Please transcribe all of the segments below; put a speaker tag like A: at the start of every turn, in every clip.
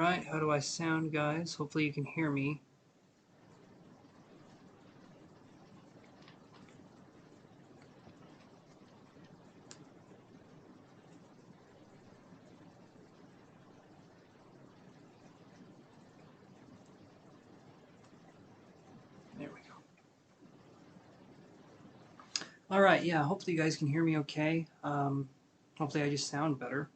A: Alright, how do I sound, guys? Hopefully you can hear me. There we go. Alright, yeah, hopefully you guys can hear me okay. Hopefully I just sound better.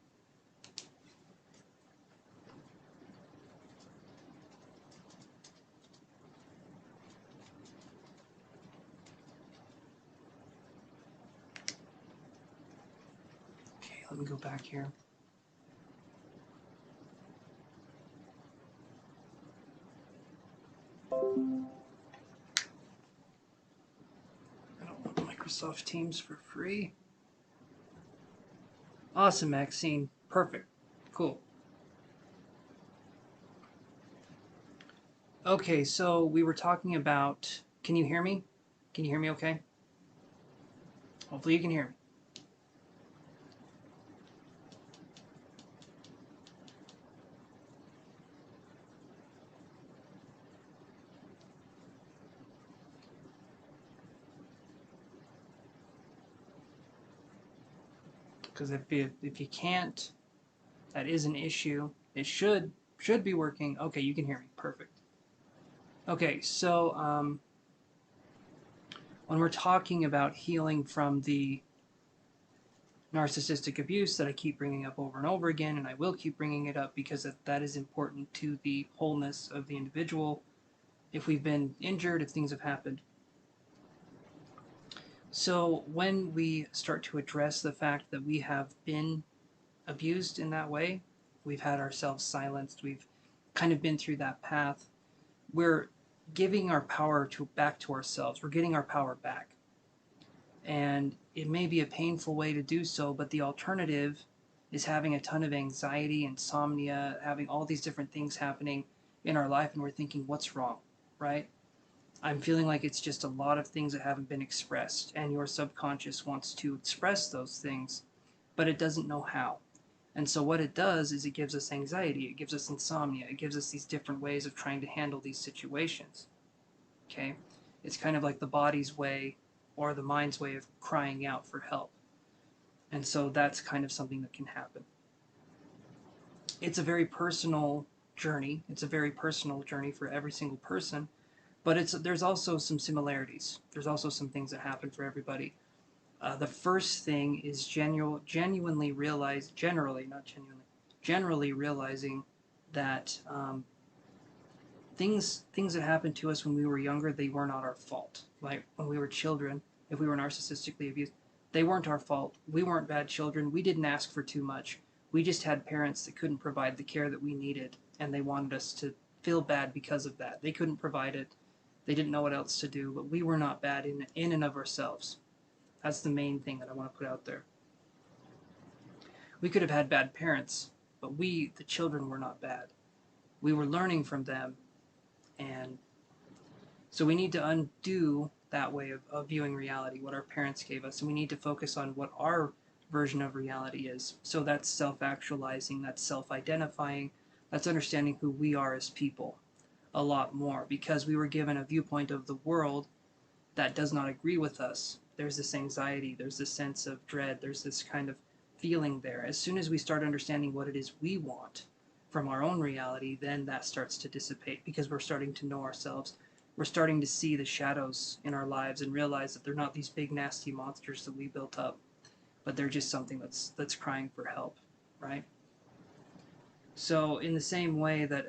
A: Okay, let me go back here. I don't want Microsoft Teams for free. Awesome, Maxine. Perfect. Cool. Okay, so we were talking about... Can you hear me? Can you hear me okay? Hopefully you can hear me. Because if you can't, that is an issue. It should be working. Okay, you can hear me. Perfect. Okay, so when we're talking about healing from the narcissistic abuse that I keep bringing up over and over again, and I will keep bringing it up because that is important to the wholeness of the individual if we've been injured, if things have happened. So when we start to address the fact that we have been abused in that way, we've had ourselves silenced, we've kind of been through that path, we're giving our power back to ourselves. We're getting our power back. And it may be a painful way to do so, but the alternative is having a ton of anxiety, insomnia, having all these different things happening in our life, and we're thinking, what's wrong, right? I'm feeling like it's just a lot of things that haven't been expressed, and your subconscious wants to express those things, but it doesn't know how. And so what it does is it gives us anxiety, it gives us insomnia, it gives us these different ways of trying to handle these situations. Okay? It's kind of like the body's way or the mind's way of crying out for help. And so that's kind of something that can happen. It's a very personal journey. It's a very personal journey for every single person, but there's also some similarities. There's also some things that happen for everybody. The first thing is generally realizing that things that happened to us when we were younger, they were not our fault. Like when we were children, if we were narcissistically abused, they weren't our fault. We weren't bad children. We didn't ask for too much. We just had parents that couldn't provide the care that we needed, and they wanted us to feel bad because of that. They couldn't provide it. They didn't know what else to do, but we were not bad in and of ourselves. That's the main thing that I want to put out there. We could have had bad parents, but we, the children, were not bad. We were learning from them, and so we need to undo that way of viewing reality, what our parents gave us, and we need to focus on what our version of reality is. So that's self-actualizing, that's self-identifying, that's understanding who we are as people a lot more, because we were given a viewpoint of the world that does not agree with us. There's this anxiety, there's this sense of dread, there's this kind of feeling there. As soon as we start understanding what it is we want from our own reality, then that starts to dissipate because we're starting to know ourselves. We're starting to see the shadows in our lives and realize that they're not these big nasty monsters that we built up, but they're just something that's crying for help, right? So in the same way that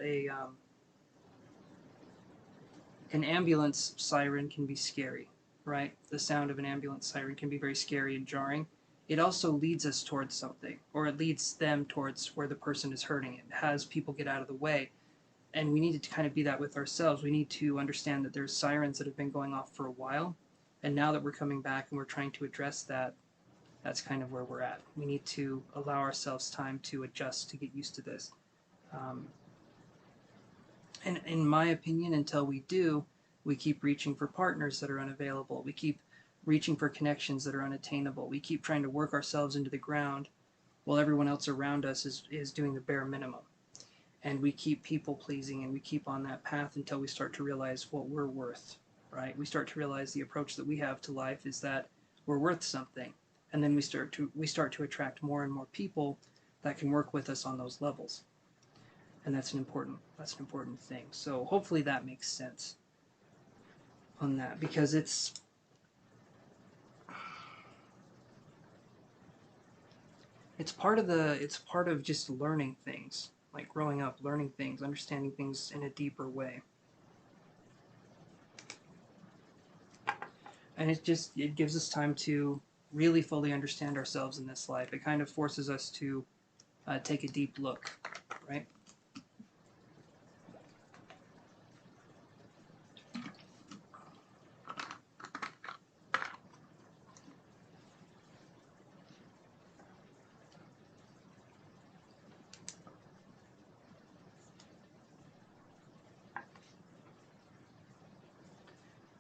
A: an ambulance siren can be scary, right? The sound of an ambulance siren can be very scary and jarring. It also leads us towards something, or it leads them towards where the person is hurting. It has people get out of the way. And we need to kind of be that with ourselves. We need to understand that there's sirens that have been going off for a while, and now that we're coming back and we're trying to address that, that's kind of where we're at. We need to allow ourselves time to adjust, to get used to this. And in my opinion, until we do, we keep reaching for partners that are unavailable. We keep reaching for connections that are unattainable. We keep trying to work ourselves into the ground while everyone else around us is doing the bare minimum. And we keep people pleasing and we keep on that path until we start to realize what we're worth, right? We start to realize the approach that we have to life is that we're worth something. And then we start to attract more and more people that can work with us on those levels. And that's an important thing. So hopefully that makes sense on that, because it's part of just learning things, like growing up, learning things, understanding things in a deeper way. And it gives us time to really fully understand ourselves in this life. It kind of forces us to take a deep look, right?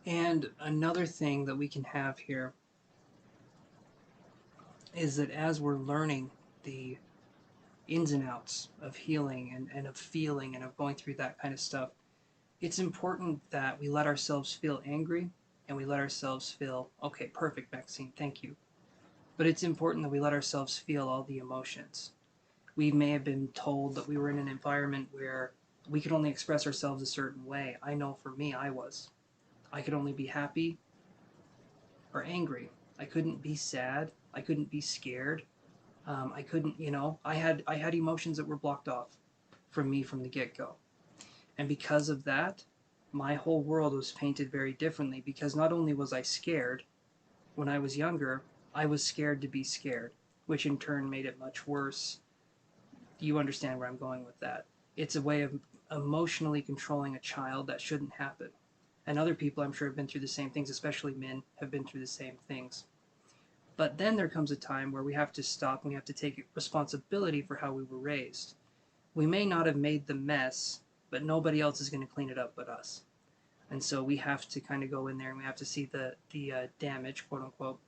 A: And another thing that we can have here is that as we're learning the ins and outs of healing and of feeling and of going through that kind of stuff, it's important that we let ourselves feel angry and we let ourselves feel, okay, perfect, Maxine, thank you. But it's important that we let ourselves feel all the emotions. We may have been told that we were in an environment where we could only express ourselves a certain way. I know for me, I could only be happy or angry. I couldn't be sad. I couldn't be scared. I couldn't, I had emotions that were blocked off from me from the get-go. And because of that, my whole world was painted very differently, because not only was I scared when I was younger, I was scared to be scared, which in turn made it much worse. You understand where I'm going with that. It's a way of emotionally controlling a child that shouldn't happen. And other people, I'm sure, have been through the same things, especially men, have been through the same things. But then there comes a time where we have to stop and we have to take responsibility for how we were raised. We may not have made the mess, but nobody else is going to clean it up but us. And so we have to kind of go in there and we have to see the damage, quote unquote,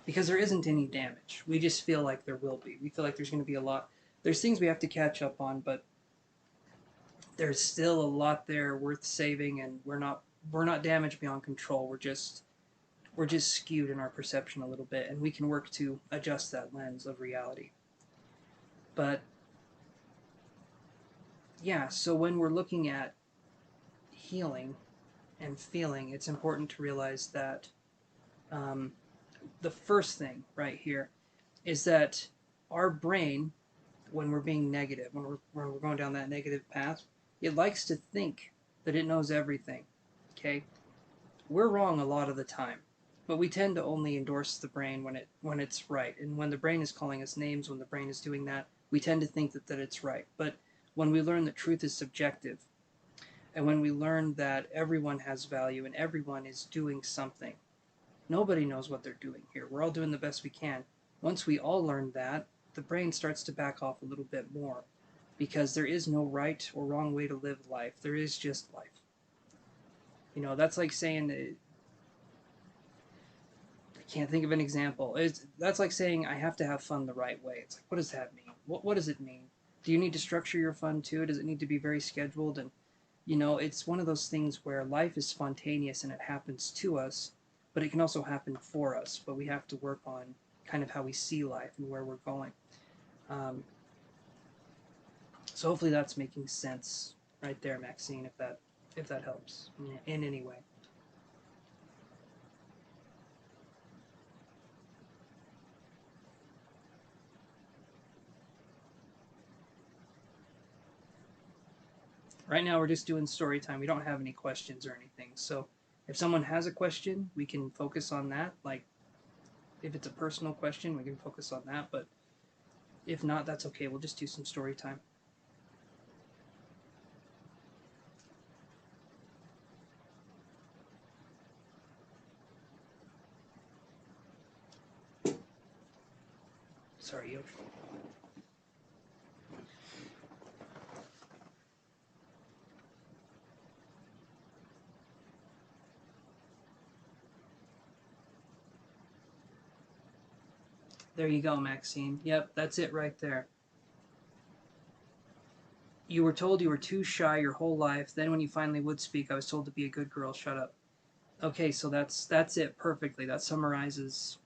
A: because there isn't any damage. We just feel like there will be. We feel like there's going to be a lot. There's things we have to catch up on, but there's still a lot there worth saving, and we're not damaged beyond control. We're just skewed in our perception a little bit, and we can work to adjust that lens of reality. But yeah, so when we're looking at healing and feeling, it's important to realize that the first thing right here is that our brain, when we're being negative, when we're going down that negative path, it likes to think that it knows everything. Okay, we're wrong a lot of the time, but we tend to only endorse the brain when it's right, and when the brain is calling us names, when the brain is doing that, we tend to think that it's right. But when we learn that truth is subjective, and when we learn that everyone has value and everyone is doing something, nobody knows what they're doing here. We're all doing the best we can. Once we all learn that, the brain starts to back off a little bit more, because there is no right or wrong way to live life. There is just life. That's like saying, I can't think of an example. That's like saying I have to have fun the right way. It's like, what does that mean? What does it mean? Do you need to structure your fun too? Does it need to be very scheduled? And it's one of those things where life is spontaneous and it happens to us, but it can also happen for us. But we have to work on kind of how we see life and where we're going. So hopefully that's making sense right there, Maxine, if that helps in any way. Right now we're just doing story time. We don't have any questions or anything. So if someone has a question, we can focus on that. Like if it's a personal question, we can focus on that. But if not, that's okay. We'll just do some story time. Sorry, Yosh. There you go, Maxine. Yep, that's it right there. You were told you were too shy your whole life. Then when you finally would speak, I was told to be a good girl. Shut up. Okay, so that's it perfectly. That summarizes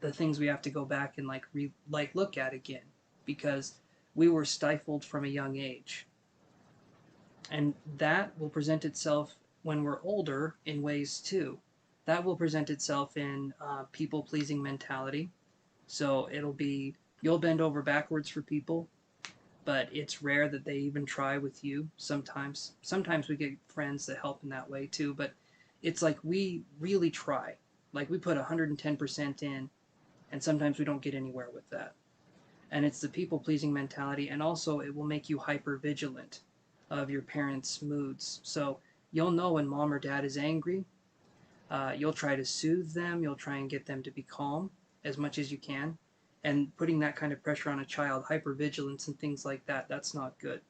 A: the things we have to go back and like look at again, because we were stifled from a young age, and that will present itself when we're older in ways too. That will present itself in people pleasing mentality. So it'll be, you'll bend over backwards for people, but it's rare that they even try with you. Sometimes we get friends that help in that way too, but it's like we really try. Like we put 110% in, and sometimes we don't get anywhere with that. And it's the people pleasing mentality, and also it will make you hyper vigilant of your parents' moods. So you'll know when mom or dad is angry. You'll try to soothe them. You'll try and get them to be calm as much as you can. And putting that kind of pressure on a child, hypervigilance and things like that, that's not good.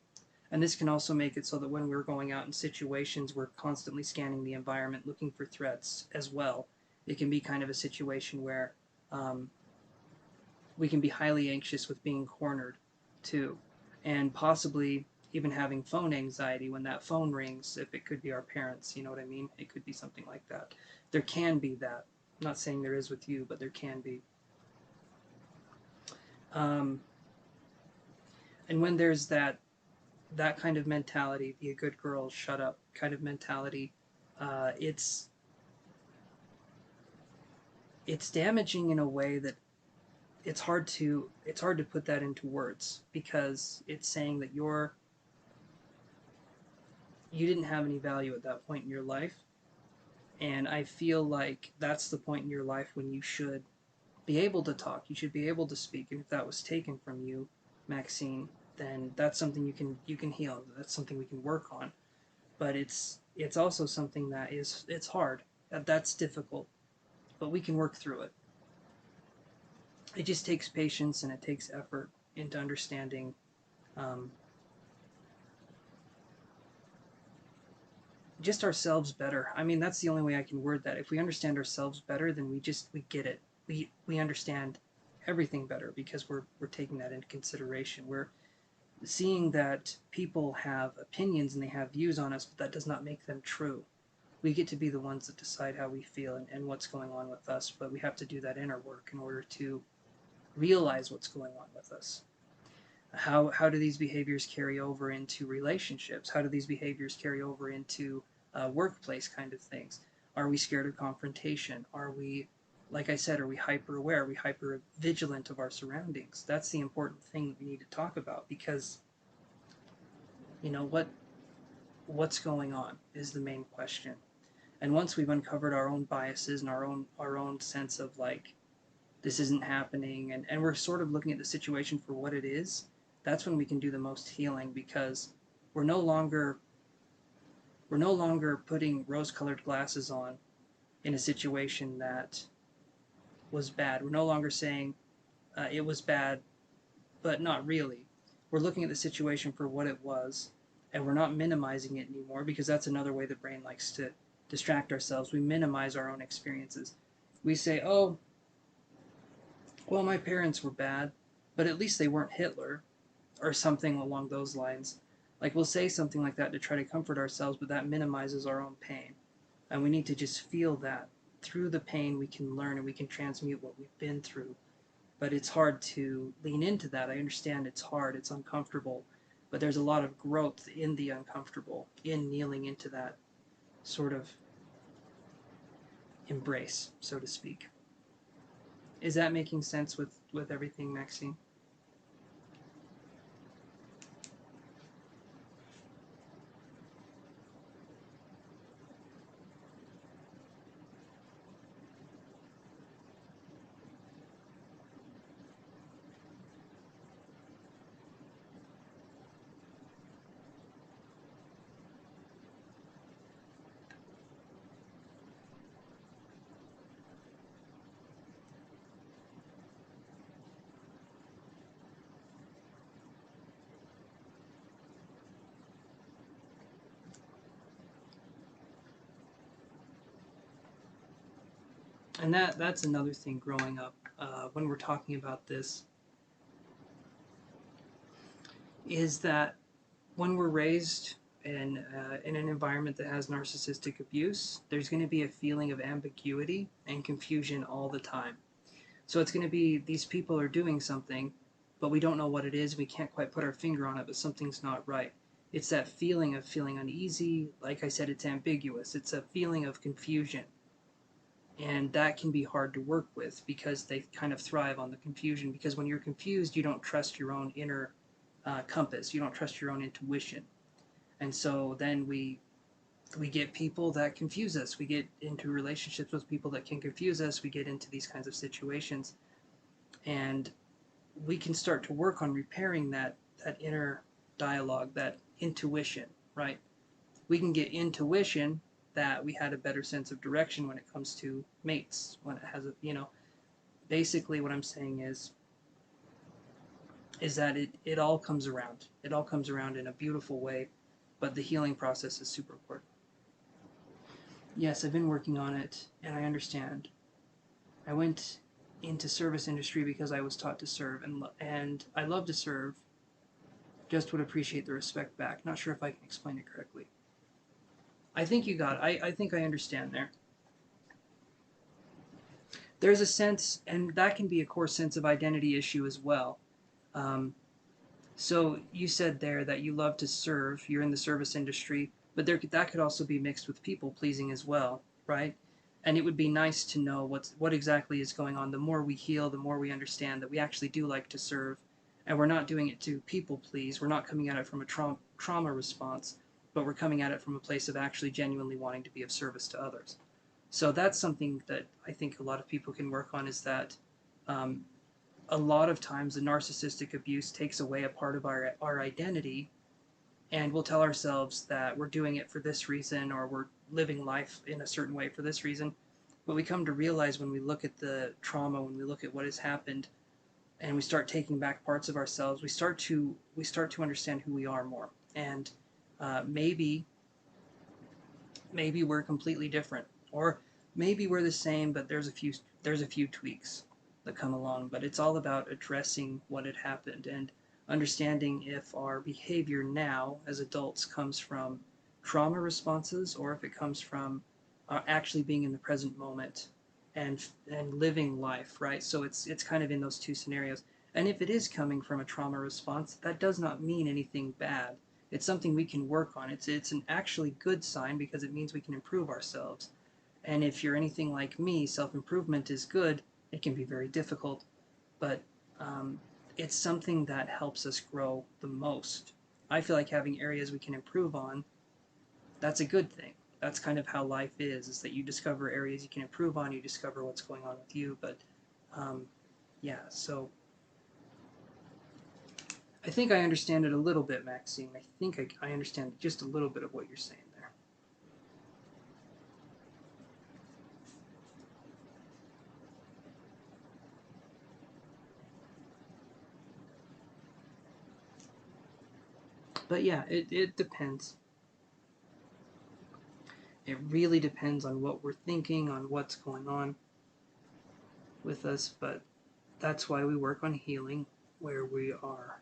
A: And this can also make it so that when we're going out in situations, we're constantly scanning the environment, looking for threats as well. It can be kind of a situation where um, we can be highly anxious with being cornered too, and possibly even having phone anxiety when that phone rings, if it could be our parents, you know what I mean? It could be something like that. There can be that. I'm not saying there is with you, but there can be. Um, and when there's that kind of mentality, be a good girl, shut up kind of mentality, uh, it's it's damaging in a way that it's hard to put that into words, because it's saying that you didn't have any value at that point in your life. And I feel like that's the point in your life when you should be able to talk. You should be able to speak. And if that was taken from you, Maxine, then that's something you can heal. That's something we can work on. But it's also something that it's hard. That's difficult. But we can work through it. It just takes patience and it takes effort into understanding um, just ourselves better. I mean, that's the only way I can word that. If we understand ourselves better, then we get it. We understand everything better, because we're taking that into consideration. We're seeing that people have opinions and they have views on us, but that does not make them true. We get to be the ones that decide how we feel and what's going on with us, but we have to do that inner work in order to realize what's going on with us. How do these behaviors carry over into relationships? How do these behaviors carry over into workplace kind of things? Are we scared of confrontation? Are we, like I said, are we hyper aware? Are we hyper vigilant of our surroundings? That's the important thing that we need to talk about, because you know what's going on is the main question. And once we've uncovered our own biases and our own sense of like, this isn't happening, and we're sort of looking at the situation for what it is, that's when we can do the most healing, because we're no longer we're no longer putting rose-colored glasses on in a situation that was bad. We're no longer saying it was bad, but not really. We're looking at the situation for what it was, and we're not minimizing it anymore, because that's another way the brain likes to distract ourselves. We minimize our own experiences. We say, oh, well, my parents were bad, but at least they weren't Hitler, or something along those lines. Like, we'll say something like that to try to comfort ourselves, but that minimizes our own pain. And we need to just feel that. Through the pain, we can learn and we can transmute what we've been through. But it's hard to lean into that. I understand it's hard, it's uncomfortable, but there's a lot of growth in the uncomfortable, in kneeling into that sort of embrace, so to speak. Is that making sense with everything, Maxine? And that's another thing growing up, when we're talking about this, is that when we're raised in an environment that has narcissistic abuse, there's going to be a feeling of ambiguity and confusion all the time. So it's going to be these people are doing something, but we don't know what it is. We can't quite put our finger on it, but something's not right. It's that feeling of feeling uneasy. Like I said, it's ambiguous. It's a feeling of confusion. And that can be hard to work with because they kind of thrive on the confusion. Because when you're confused, you don't trust your own inner compass. You don't trust your own intuition. And so then we get people that confuse us. We get into relationships with people that can confuse us. We get into these kinds of situations, and we can start to work on repairing that inner dialogue, that intuition, right? We can get intuition that we had a better sense of direction when it comes to mates, when it has a, basically what I'm saying is that it all comes around. It all comes around in a beautiful way, but the healing process is super important. Yes, I've been working on it, and I understand. I went into service industry because I was taught to serve, and I love to serve. Just would appreciate the respect back. Not sure if I can explain it correctly. I think you got it. I think I understand there. There's a sense, and that can be a core sense of identity issue as well. Um, so you said there that you love to serve. You're in the service industry, but that could also be mixed with people pleasing as well, right? And it would be nice to know what exactly is going on. The more we heal, the more we understand that we actually do like to serve, and we're not doing it to people please. We're not coming at it from a trauma response, but we're coming at it from a place of actually genuinely wanting to be of service to others. So that's something that I think a lot of people can work on, is that um, a lot of times the narcissistic abuse takes away a part of our identity, and we'll tell ourselves that we're doing it for this reason, or we're living life in a certain way for this reason. But we come to realize when we look at the trauma, when we look at what has happened, and we start taking back parts of ourselves, we start to understand who we are more. And maybe we're completely different, or maybe we're the same, but there's a few tweaks that come along. But it's all about addressing what had happened and understanding if our behavior now as adults comes from trauma responses, or if it comes from actually being in the present moment and living life, right? So it's kind of in those two scenarios. And if it is coming from a trauma response, that does not mean anything bad. It's something we can work on. It's an actually good sign, because it means we can improve ourselves. And if you're anything like me, self-improvement is good. It can be very difficult, but um, it's something that helps us grow the most. I feel like having areas we can improve on, that's a good thing. That's kind of how life is that you discover areas you can improve on, you discover what's going on with you. But um, yeah, so I think I understand it a little bit, Maxine. I think I understand just a little bit of what you're saying there. But yeah, it depends. It really depends on what we're thinking, on what's going on with us. But that's why we work on healing where we are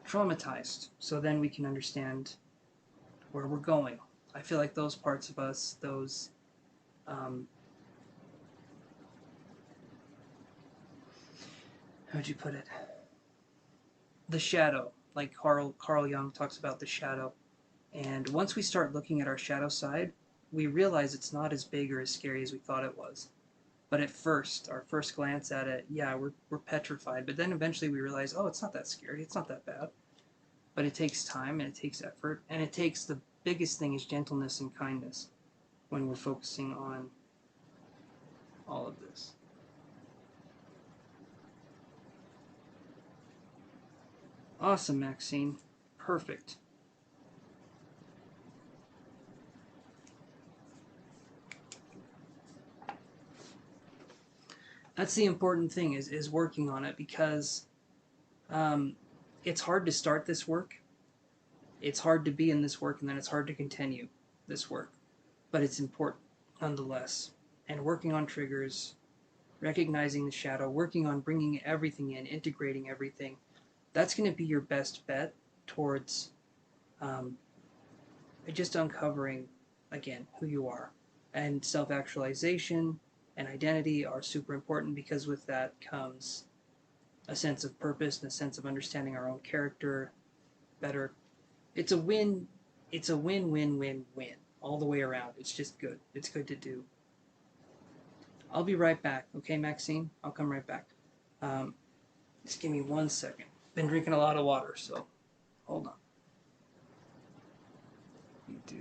A: traumatized, so then we can understand where we're going. I feel like those parts of us, those um, how'd you put it? The shadow, like Carl Jung talks about the shadow. And once we start looking at our shadow side, we realize it's not as big or as scary as we thought it was. But at first, our first glance at it, yeah, we're petrified. But then eventually we realize, oh, it's not that scary. It's not that bad. But it takes time, and it takes effort, and it takes, the biggest thing is gentleness and kindness when we're focusing on all of this. Awesome, Maxine. Perfect. That's the important thing, is working on it, because um, it's hard to start this work. It's hard to be in this work, and then it's hard to continue this work. But it's important nonetheless. And working on triggers, recognizing the shadow, working on bringing everything in, integrating everything, that's going to be your best bet towards just uncovering, again, who you are. And self-actualization and identity are super important, because with that comes a sense of purpose and a sense of understanding our own character better. It's a win. It's a win-win-win-win all the way around. It's just good. It's good to do. I'll be right back. Okay, Maxine? I'll come right back. Just give me 1 second. Been drinking a lot of water, so hold on. You do.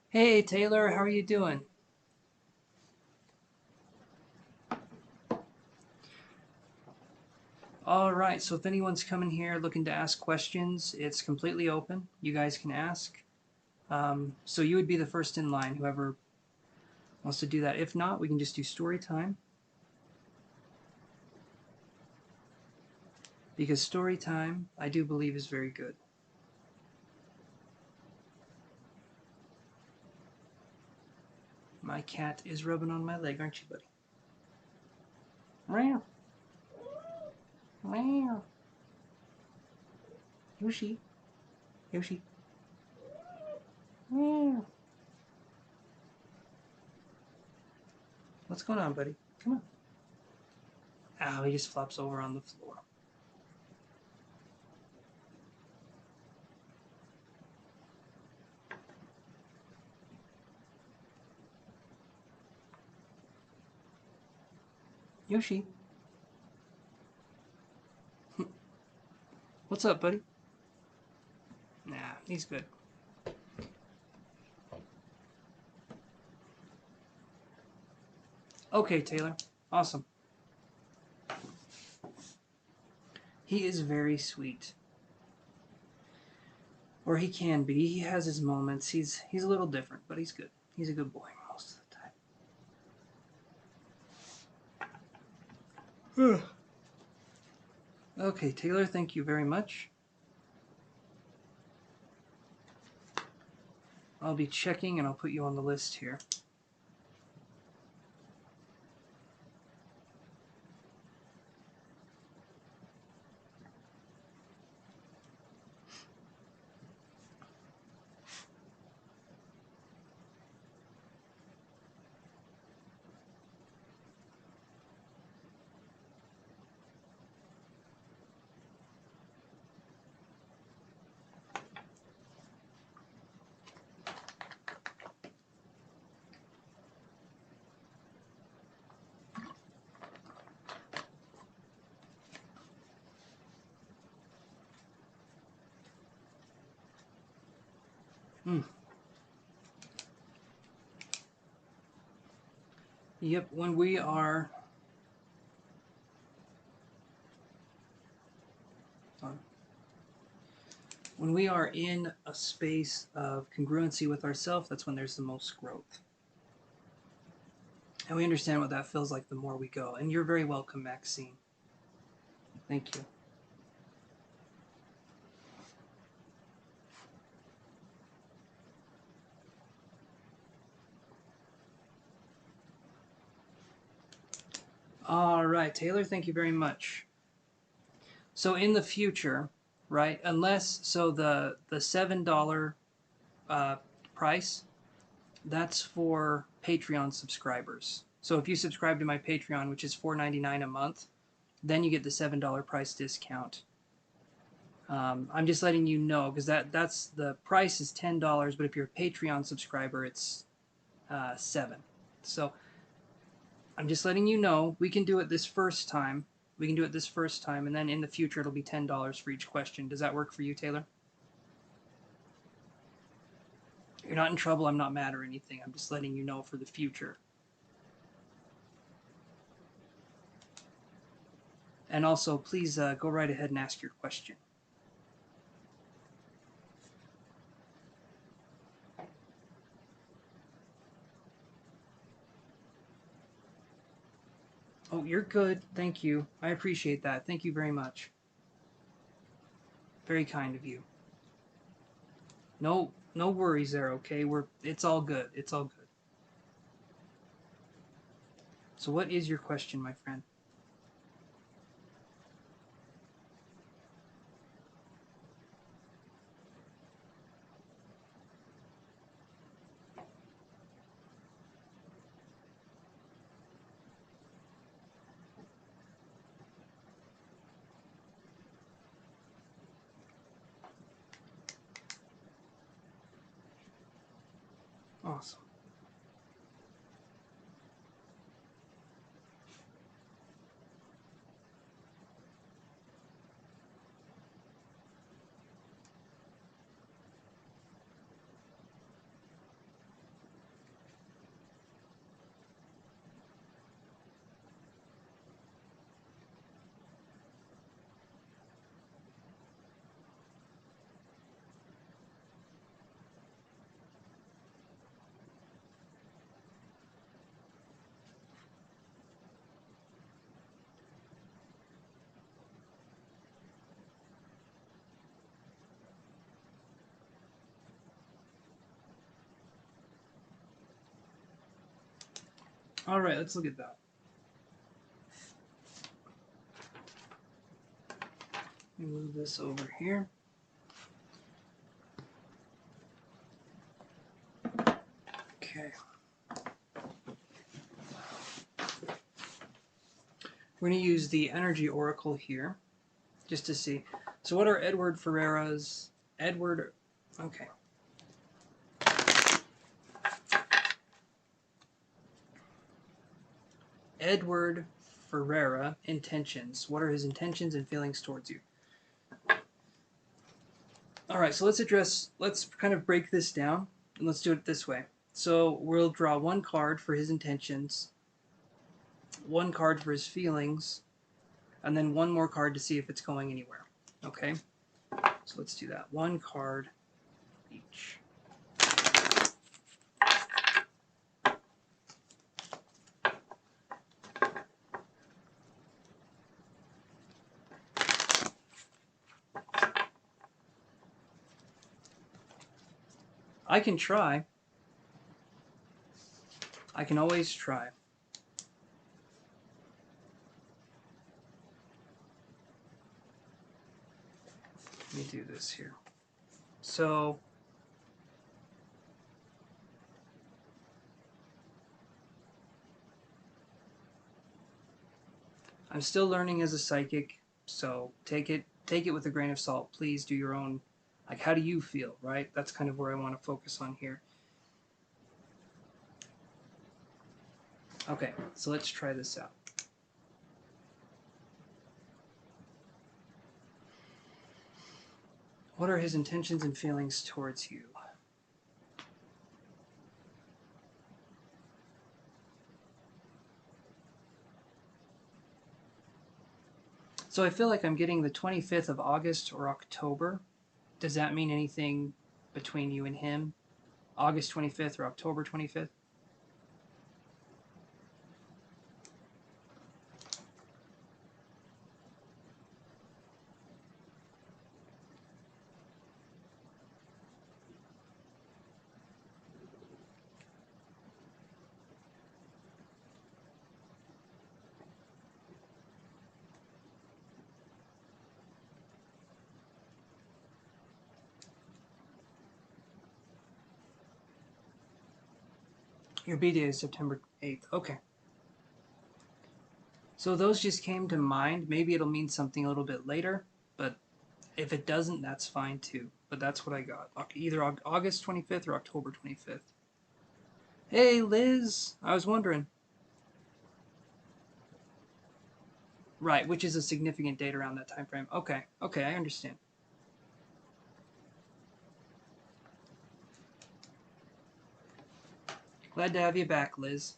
A: Hey, Taylor, how are you doing? All right, so if anyone's coming here looking to ask questions, it's completely open. You guys can ask. So you would be the first in line, whoever wants to do that. If not, we can just do story time. Because story time, I do believe, is very good. My cat is rubbing on my leg, aren't you, buddy? Meow. Meow. Yoshi. Yoshi. Meow. What's going on, buddy? Come on. Ow, he just flops over on the floor. Yoshi. What's up, buddy? Nah, he's good. Okay, Taylor. Awesome. He is very sweet. Or he can be. He has his moments. He's a little different, but he's good. He's a good boy most of the time. Okay, Taylor, thank you very much. I'll be checking and I'll put you on the list here. Yep, when we are in a space of congruency with ourselves, that's when there's the most growth. And we understand what that feels like the more we go. And you're very welcome, Maxine. Thank you. All right, Taylor, thank you very much. So in the future, right, unless, so the $7 price, that's for Patreon subscribers. So if you subscribe to my Patreon, which is $4.99 a month, then you get the $7 price discount. I'm just letting you know because that's the price is $10, but if you're a Patreon subscriber, it's $7. So I'm just letting you know we can do it this first time. We can do it this first time, and then in the future it'll be $10 for each question. Does that work for you, Taylor? You're not in trouble. I'm not mad or anything. I'm just letting you know for the future. And also, please go right ahead and ask your question. Oh, you're good. Thank you. I appreciate that. Thank you very much. Very kind of you. No worries there, okay? It's all good. It's all good. So what is your question, my friend? Awesome. All right, let's look at that. Let me move this over here. Okay. We're going to use the energy oracle here just to see. So what are Edward Ferreira's... Okay. Edward Ferreira intentions. What are his intentions and feelings towards you? All right, so let's kind of break this down, and let's do it this way. So we'll draw one card for his intentions, one card for his feelings, and then one more card to see if it's going anywhere. Okay? So let's do that. One card each. I can try. I can always try. Let me do this here. So I'm still learning as a psychic, so take it with a grain of salt. Please do your own, like, how do you feel, right? That's kind of where I want to focus on here. Okay, so let's try this out. What are his intentions and feelings towards you? So I feel like I'm getting the 25th of August or October. Does that mean anything between you and him? August 25th or October 25th? Your B-Day is September 8th. Okay. So those just came to mind. Maybe it'll mean something a little bit later, but if it doesn't, that's fine too. But that's what I got. Either August 25th or October 25th. Hey, Liz. I was wondering. Right, which is a significant date around that time frame. Okay, okay, I understand. Glad to have you back, Liz.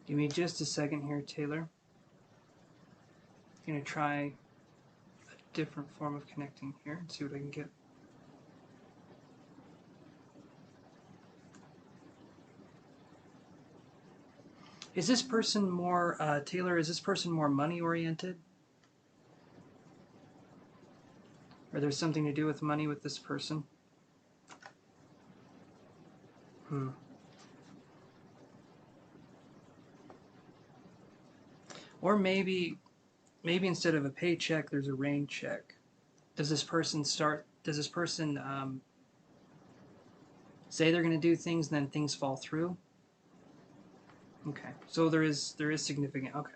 A: Give me just a second here, Taylor. I'm going to try a different form of connecting here and see what I can get. Is this person more, Taylor, is this person more money-oriented? Or there's something to do with money with this person? Or maybe instead of a paycheck, there's a rain check. Does this person say they're going to do things, and then things fall through? Okay, so there is significant. Okay,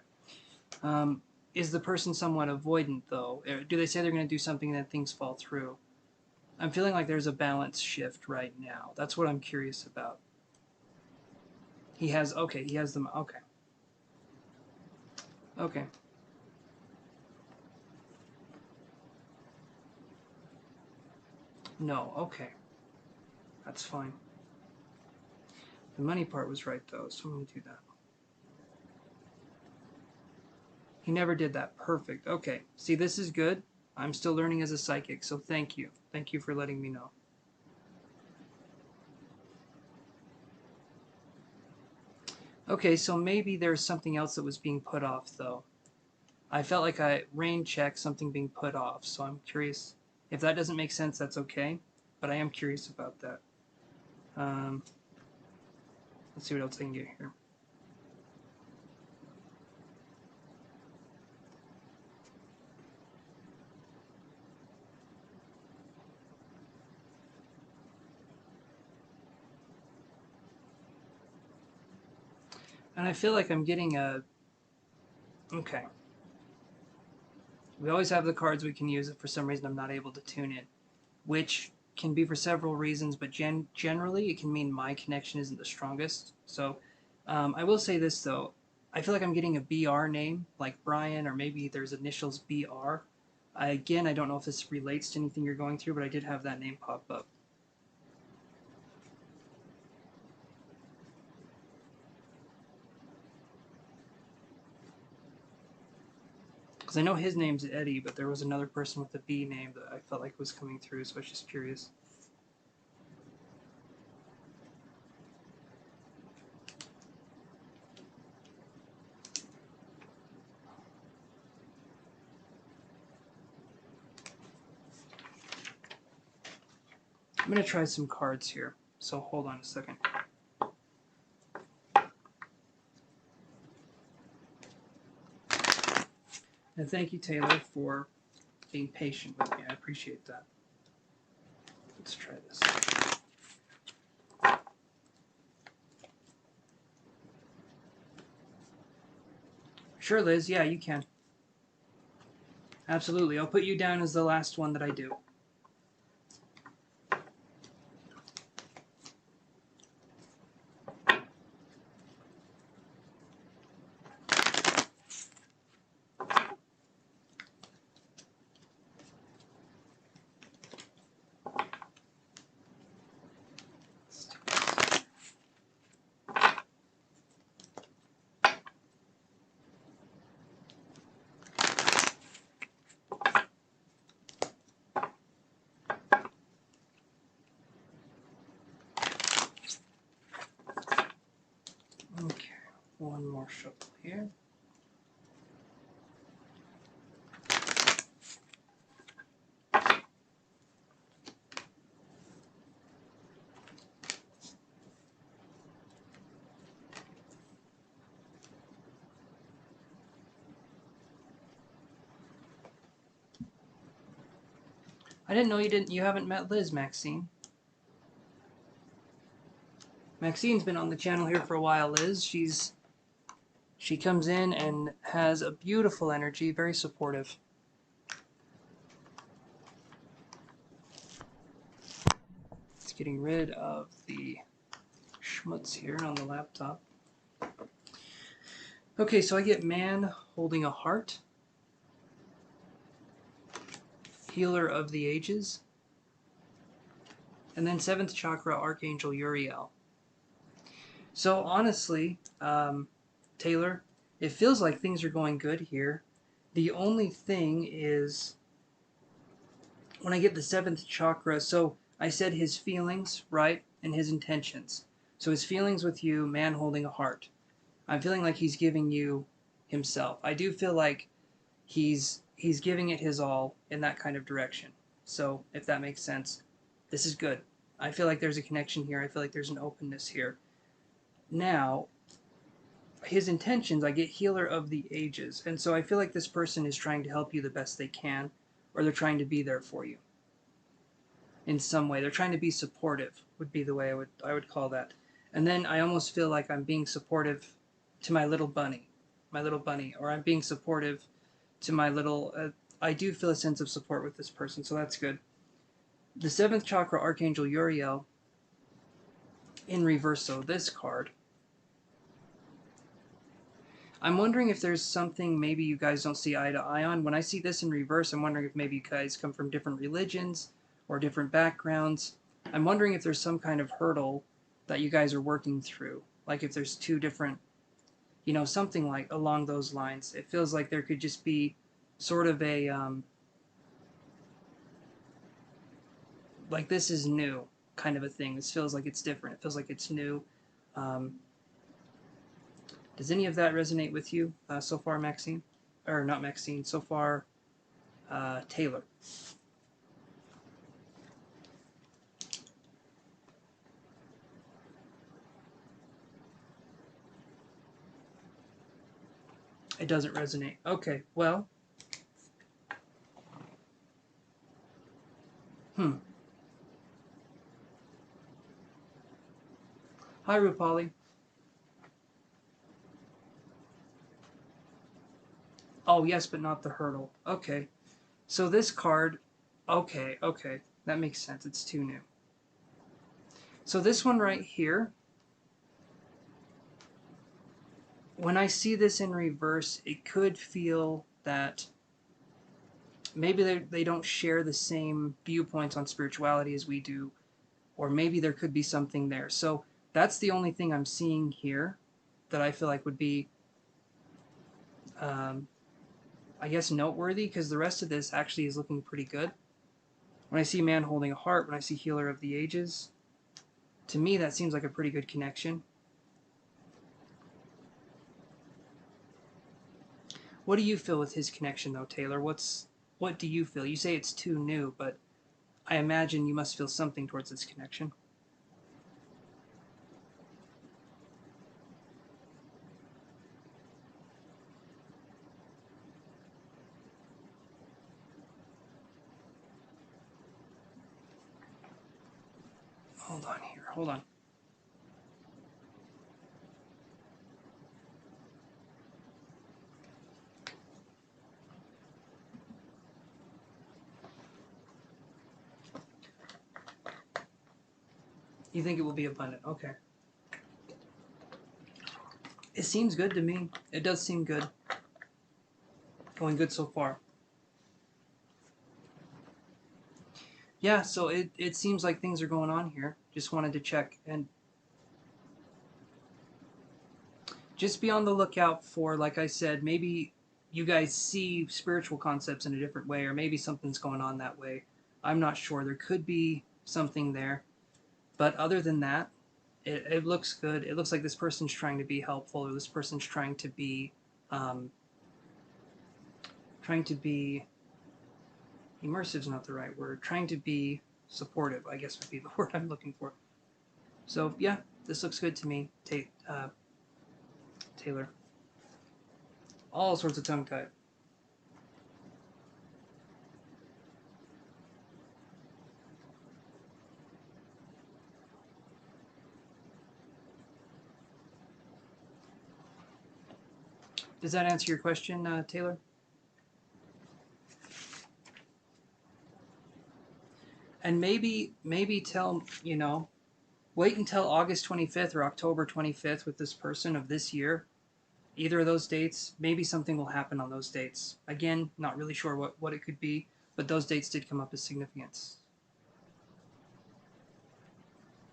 A: is the person somewhat avoidant though? Do they say they're going to do something and then things fall through? I'm feeling like there's a balance shift right now. That's what I'm curious about. He has them. Okay. Okay. No, okay. That's fine. The money part was right though, so I'm going to do that. He never did that. Perfect. Okay. See, this is good. I'm still learning as a psychic, so thank you. Thank you for letting me know. Okay, so maybe there's something else that was being put off, though. I felt like I rain checked something being put off, so I'm curious. If that doesn't make sense, that's okay, but I am curious about that. Let's see what else I can get here. And I feel like I'm getting a... Okay. We always have the cards we can use if for some reason I'm not able to tune in, which can be for several reasons, but generally it can mean my connection isn't the strongest. So I will say this, though. I feel like I'm getting a BR name, like Brian, or maybe there's initials BR. Again, I don't know if this relates to anything you're going through, but I did have that name pop up. Because I know his name's Eddie, but there was another person with a B name that I felt like was coming through, so I was just curious. I'm going to try some cards here, so hold on a second. And thank you, Taylor, for being patient with me. I appreciate that. Let's try this. Sure, Liz. Yeah, you can. Absolutely. I'll put you down as the last one that I do. Okay, one more shuffle here. I didn't know you haven't met Liz, Maxine. Maxine's been on the channel here for a while, Liz. She comes in and has a beautiful energy, very supportive. It's getting rid of the schmutz here on the laptop. Okay, so I get man holding a heart, healer of the ages, and then 7th chakra archangel Uriel. So honestly, Taylor, it feels like things are going good here. The only thing is when I get the 7th chakra, so I said his feelings, right, and his intentions. So his feelings with you, man holding a heart. I'm feeling like he's giving you himself. I do feel like he's giving it his all in that kind of direction. So if that makes sense, this is good. I feel like there's a connection here. I feel like there's an openness here. Now, his intentions, I get healer of the ages. And so I feel like this person is trying to help you the best they can, or they're trying to be there for you in some way. They're trying to be supportive, would be the way I would call that. And then I almost feel like I'm being supportive to my little bunny, or I'm being supportive to my little, I do feel a sense of support with this person, so that's good. The 7th chakra archangel Uriel in reverso, this card. I'm wondering if there's something maybe you guys don't see eye to eye on. When I see this in reverse, I'm wondering if maybe you guys come from different religions or different backgrounds. I'm wondering if there's some kind of hurdle that you guys are working through. Like if there's two different, something like along those lines. It feels like there could just be sort of a, like this is new kind of a thing. This feels like it's different. It feels like it's new. Does any of that resonate with you so far, Maxine? Or not Maxine, so far, Taylor. It doesn't resonate. Okay, well. Hi, Rupali. Oh, yes, but not the hurdle. Okay. So this card, okay, okay. That makes sense. It's too new. So this one right here, when I see this in reverse, it could feel that maybe they don't share the same viewpoints on spirituality as we do, or maybe there could be something there. So that's the only thing I'm seeing here that I feel like would be, um, I guess, noteworthy, because the rest of this actually is looking pretty good. When I see man holding a heart, when I see healer of the ages, to me that seems like a pretty good connection. What do you feel with his connection though, Taylor? What do you feel? You say it's too new, but I imagine you must feel something towards this connection. Hold on here. Hold on. You think it will be abundant? Okay. It seems good to me. It does seem good. Going good so far. Yeah, so it seems like things are going on here. Just wanted to check. And just be on the lookout for, like I said, maybe you guys see spiritual concepts in a different way, or maybe something's going on that way. I'm not sure. There could be something there. But other than that, it looks good. It looks like this person's trying to be helpful, or this person's um, trying to be immersive is not the right word. Trying to be supportive, I guess would be the word I'm looking for. So yeah, this looks good to me, Taylor. All sorts of tongue tied. Does that answer your question, Taylor? And maybe tell wait until August 25th or October 25th with this person of this year. Either of those dates, maybe something will happen on those dates. Again, not really sure what it could be, but those dates did come up as significance.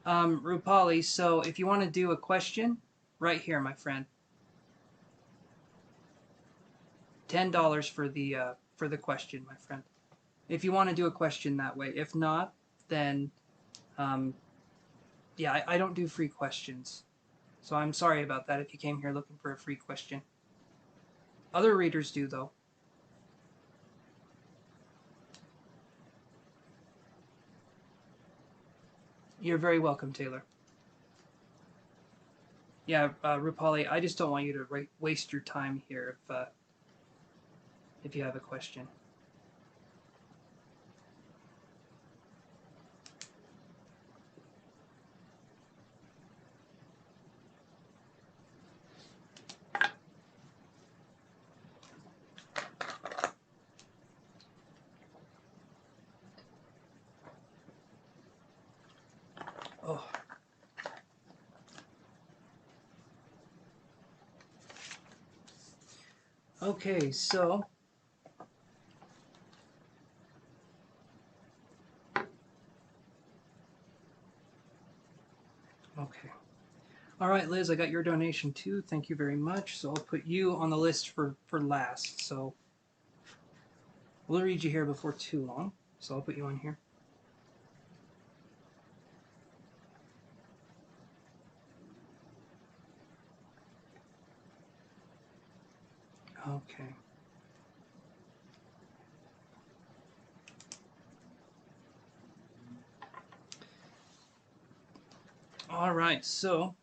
A: Rupali, so if you want to do a question, right here, my friend. $10 for the question, my friend. If you want to do a question that way. If not, then um, yeah, I don't do free questions. So I'm sorry about that if you came here looking for a free question. Other readers do, though. You're very welcome, Taylor. Yeah, Rupali, I just don't want you to waste your time here if you have a question. Oh. Okay, so okay. All right, Liz, I got your donation too. Thank you very much. So I'll put you on the list for last. So we'll read you here before too long. So I'll put you on here. Okay. All right, so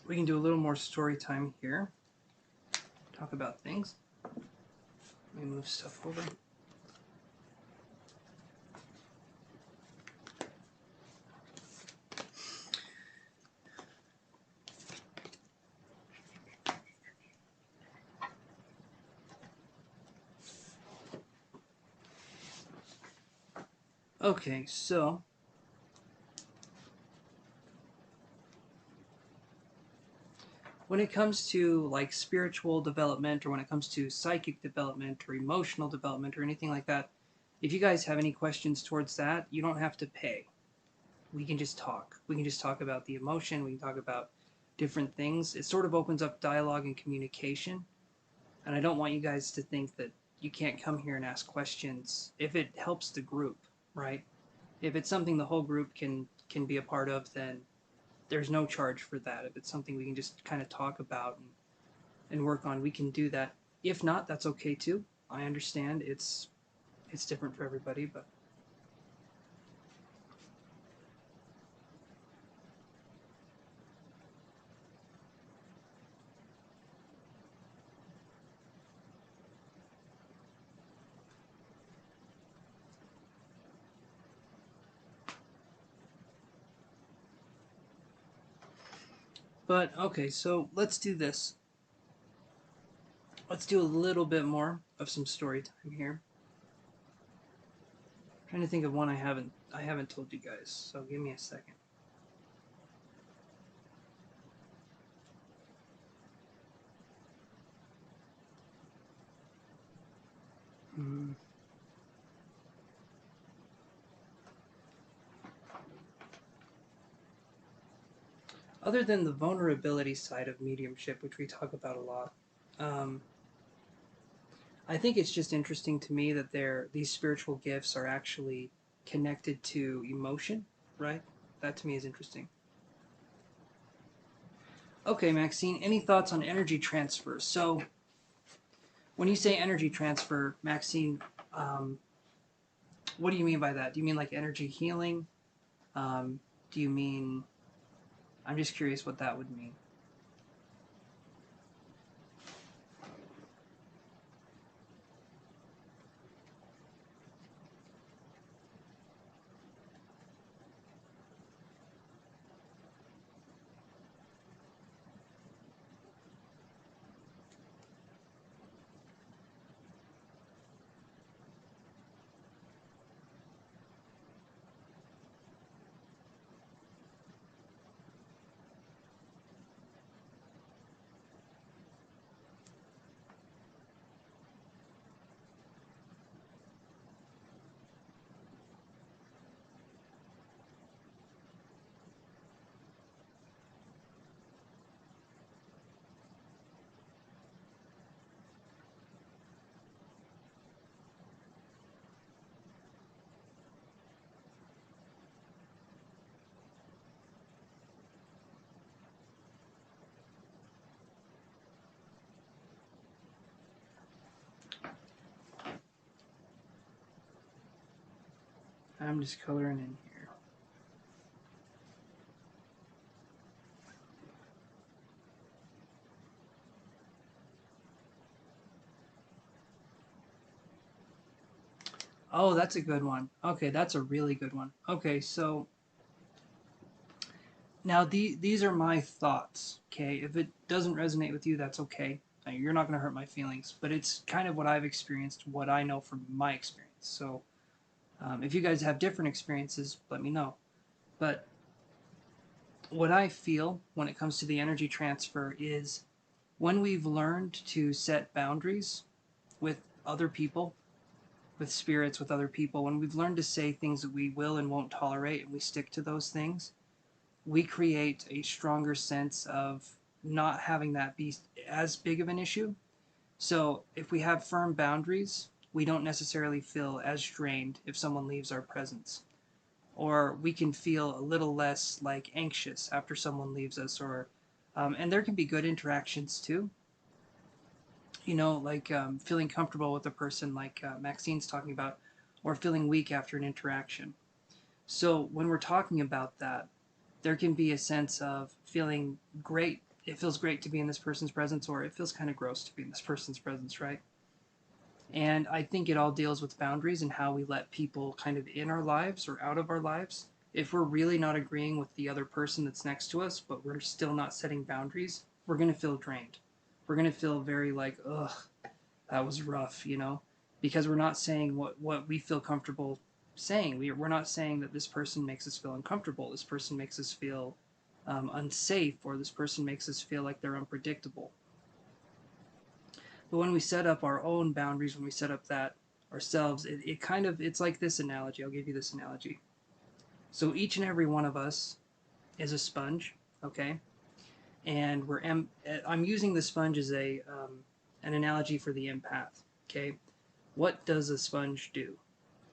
A: we can do a little more story time here. Talk about things. Let me move stuff over. Okay, so when it comes to like spiritual development, or when it comes to psychic development or emotional development or anything like that, if you guys have any questions towards that, you don't have to pay. We can just talk. We can just talk about the emotion. We can talk about different things. It sort of opens up dialogue and communication. And I don't want you guys to think that you can't come here and ask questions if it helps the group, right? If it's something the whole group can be a part of, then there's no charge for that. If it's something we can just kind of talk about and work on, we can do that. If not, that's okay too. I understand it's different for everybody, but okay. So let's do this. Let's do a little bit more of some story time here. I'm trying to think of one I haven't told you guys. So give me a second. Hmm. Other than the vulnerability side of mediumship, which we talk about a lot, um, I think it's just interesting to me that these spiritual gifts are actually connected to emotion, right? That to me is interesting. Okay, Maxine, any thoughts on energy transfer? So, when you say energy transfer, Maxine, um, what do you mean by that? Do you mean like energy healing? Do you mean? I'm just curious what that would mean. I'm just coloring in here. Oh, that's a good one. Okay, that's a really good one. Okay, so now these are my thoughts. Okay, if it doesn't resonate with you, that's okay. You're not going to hurt my feelings, but it's kind of what I've experienced, what I know from my experience. So if you guys have different experiences, let me know. But what I feel when it comes to the energy transfer is when we've learned to set boundaries with other people, with spirits, with other people, when we've learned to say things that we will and won't tolerate and we stick to those things, we create a stronger sense of not having that be as big of an issue. So if we have firm boundaries, we don't necessarily feel as drained if someone leaves our presence. Or we can feel a little less like anxious after someone leaves us, or and there can be good interactions too. Like feeling comfortable with a person, like Maxine's talking about, or feeling weak after an interaction. So when we're talking about that, there can be a sense of feeling great. It feels great to be in this person's presence, or it feels kind of gross to be in this person's presence, right? And I think it all deals with boundaries and how we let people kind of in our lives or out of our lives. If we're really not agreeing with the other person that's next to us, but we're still not setting boundaries, we're going to feel drained. We're going to feel very like, ugh, that was rough, because we're not saying what we feel comfortable saying. We're not saying that this person makes us feel uncomfortable, this person makes us feel unsafe, or this person makes us feel like they're unpredictable. But when we set up our own boundaries, when we set up that ourselves, it kind of, it's like this analogy. I'll give you this analogy. So each and every one of us is a sponge, okay? And I'm using the sponge as an analogy for the empath, okay? What does a sponge do?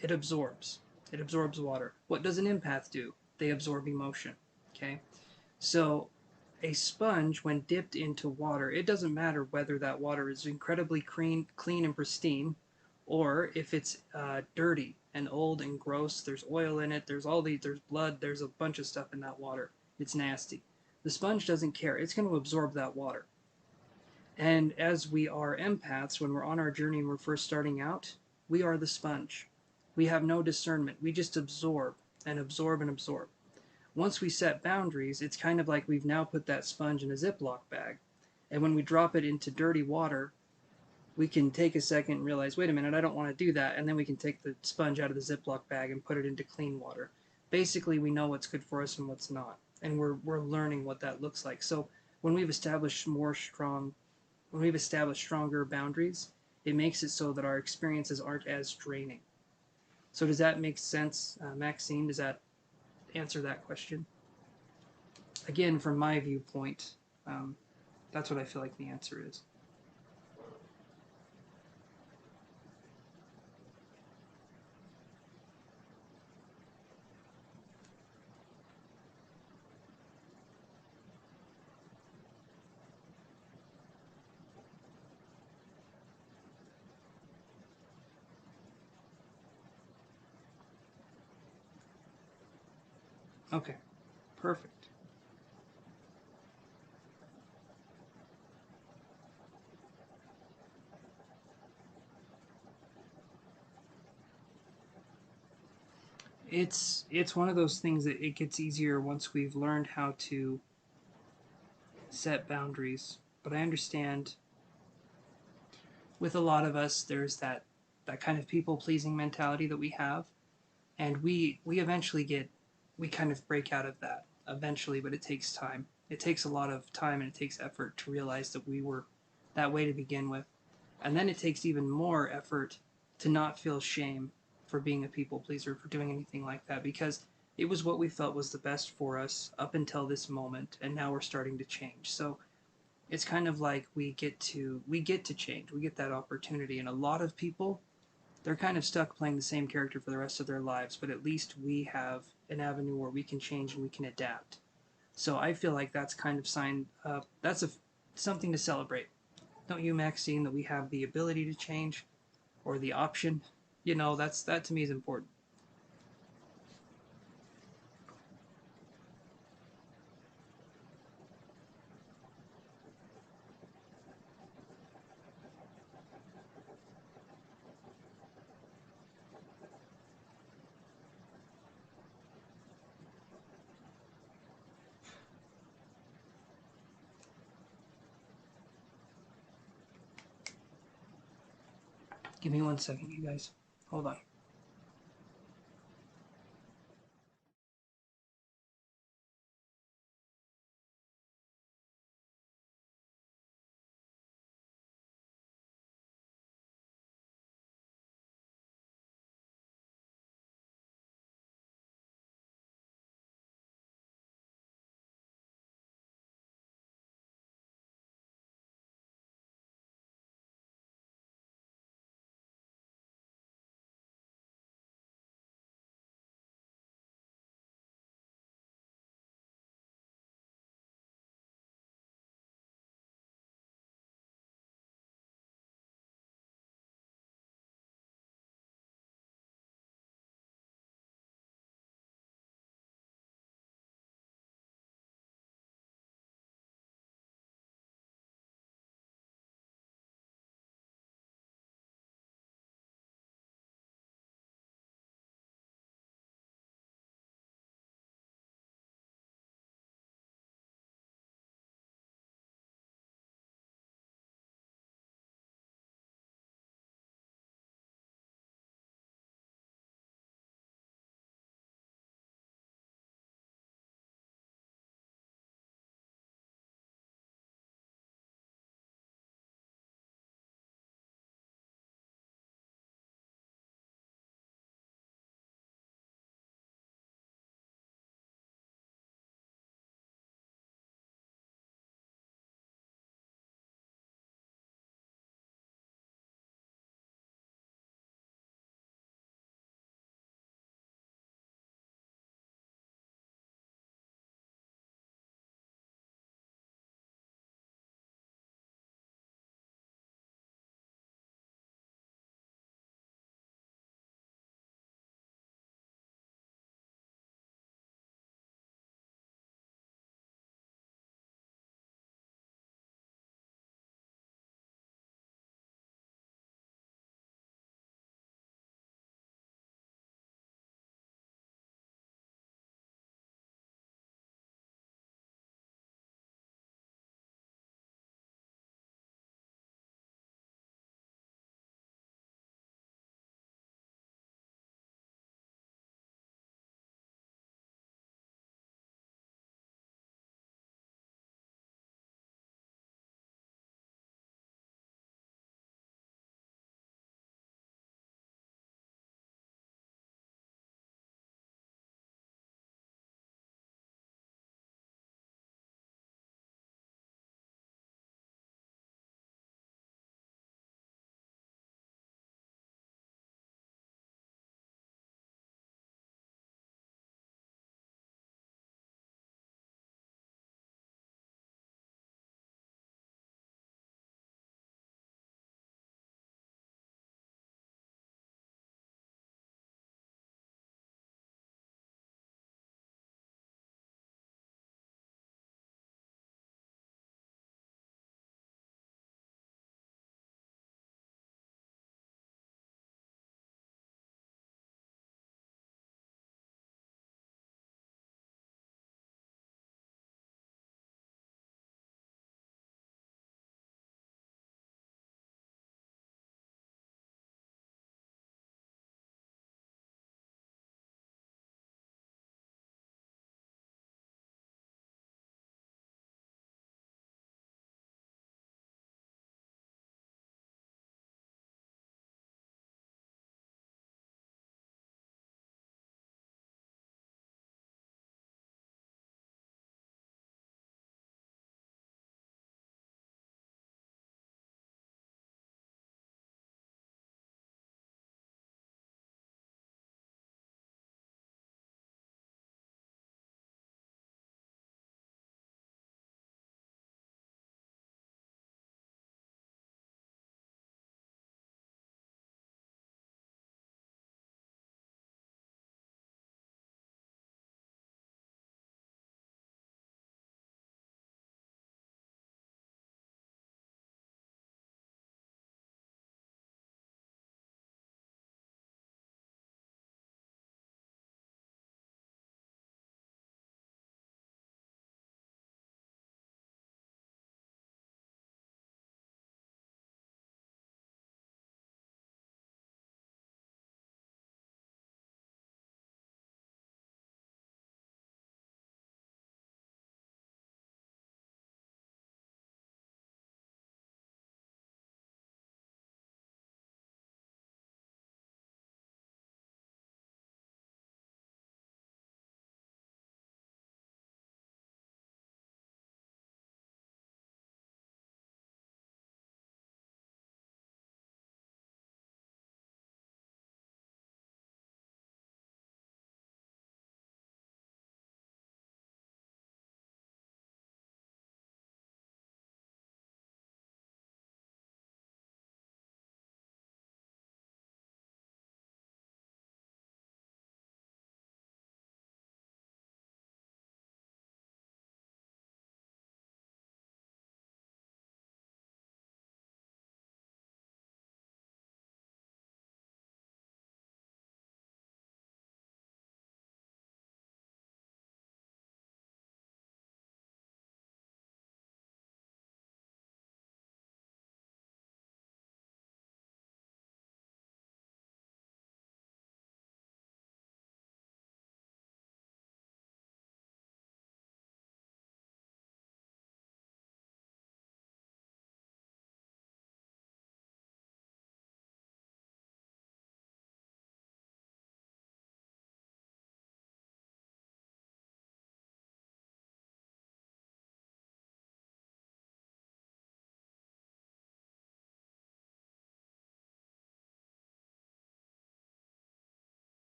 A: It absorbs. It absorbs water. What does an empath do? They absorb emotion, okay? So a sponge, when dipped into water, it doesn't matter whether that water is incredibly clean and pristine, or if it's dirty and old and gross. There's oil in it. There's blood. There's a bunch of stuff in that water. It's nasty. The sponge doesn't care. It's going to absorb that water. And as we are empaths, when we're on our journey and we're first starting out, we are the sponge. We have no discernment. We just absorb and absorb and absorb. Once we set boundaries, it's kind of like we've now put that sponge in a Ziploc bag. And when we drop it into dirty water, we can take a second and realize, wait a minute, I don't want to do that. And then we can take the sponge out of the Ziploc bag and put it into clean water. Basically, we know what's good for us and what's not. And we're learning what that looks like. So when we've established stronger boundaries, it makes it so that our experiences aren't as draining. So does that make sense, Maxine? Does that answer that question? Again, from my viewpoint, that's what I feel like the answer is. Okay, perfect. It's one of those things that it gets easier once we've learned how to set boundaries. But I understand with a lot of us, there's that kind of people pleasing mentality that we have, and we eventually we kind of break out of that eventually, but it takes time. It takes a lot of time and it takes effort to realize that we were that way to begin with. And then it takes even more effort to not feel shame for being a people pleaser, for doing anything like that, because it was what we felt was the best for us up until this moment, and now we're starting to change. So it's kind of like we get to change. We get that opportunity, and a lot of people, they're kind of stuck playing the same character for the rest of their lives, but at least we have an avenue where we can change and we can adapt. So I feel like that's kind of something to celebrate. Don't you, Maxine, that we have the ability to change or the option? That to me is important. Give me 1 second, you guys. Hold on.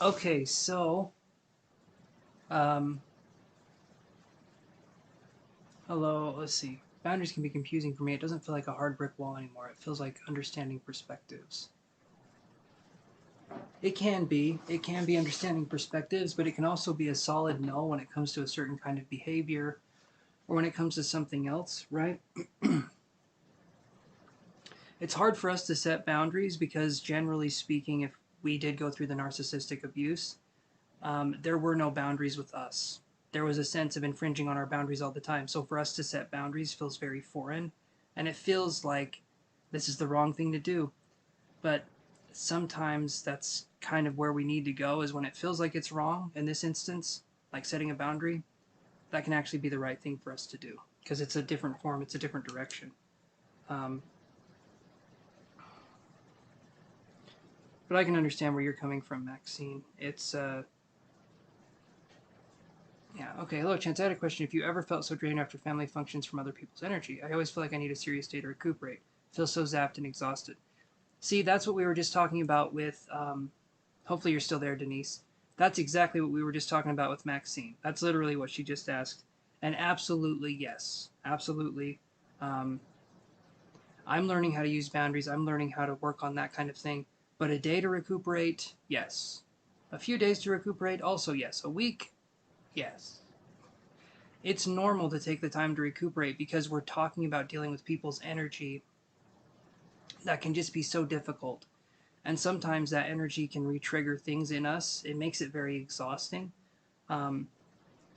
A: Okay, so, um, hello, let's see. Boundaries can be confusing for me. It doesn't feel like a hard brick wall anymore. It feels like understanding perspectives. It can be. It can be understanding perspectives, but it can also be a solid no when it comes to a certain kind of behavior or when it comes to something else, right? It's hard for us to set boundaries because, generally speaking, if we did go through the narcissistic abuse, there were no boundaries with us. There was a sense of infringing on our boundaries all the time. So for us to set boundaries feels very foreign, and it feels like this is the wrong thing to do. But sometimes that's kind of where we need to go, is when it feels like it's wrong. In this instance, like setting a boundary, that can actually be the right thing for us to do because it's a different form, it's a different direction. Um, but I can understand where you're coming from, Maxine. It's Yeah, okay. Hello, Chance. I had a question. If you ever felt so drained after family functions from other people's energy, I always feel like I need a serious day to recuperate. Feel so zapped and exhausted. See, that's what we were just talking about with. Hopefully, you're still there, Denise. That's exactly what we were just talking about with Maxine. That's literally what she just asked. And absolutely, yes. Absolutely. Um, I'm learning how to use boundaries. I'm learning how to work on that kind of thing. But a day to recuperate, yes. A few days to recuperate, also yes. A week, yes. It's normal to take the time to recuperate because we're talking about dealing with people's energy that can just be so difficult. And sometimes that energy can re-trigger things in us. It makes it very exhausting. Um,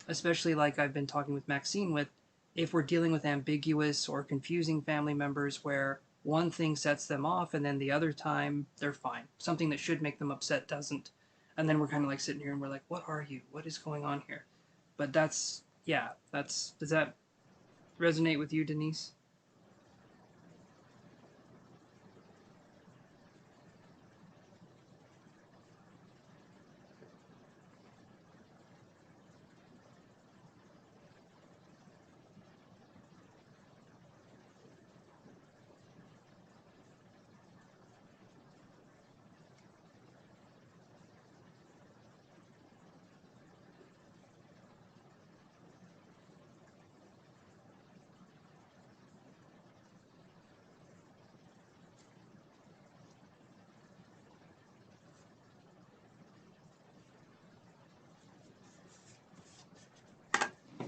A: Especially like I've been talking with Maxine with, if we're dealing with ambiguous or confusing family members where one thing sets them off and then the other time they're fine. Something that should make them upset doesn't. And then we're kind of like sitting here and we're like, what are you? What is going on here? But does that resonate with you, Denise?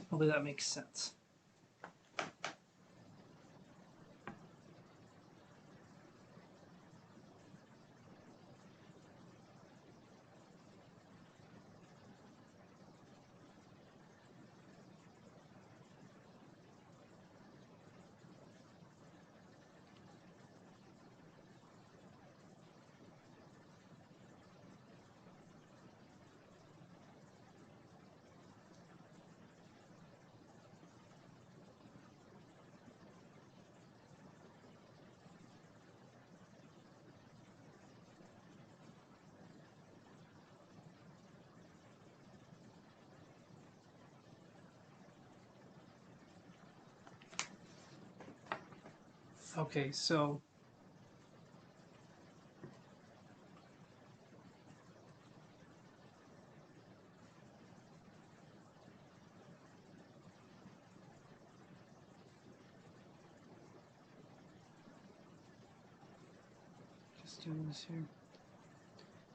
A: Hopefully that makes sense. Okay, so just doing this here.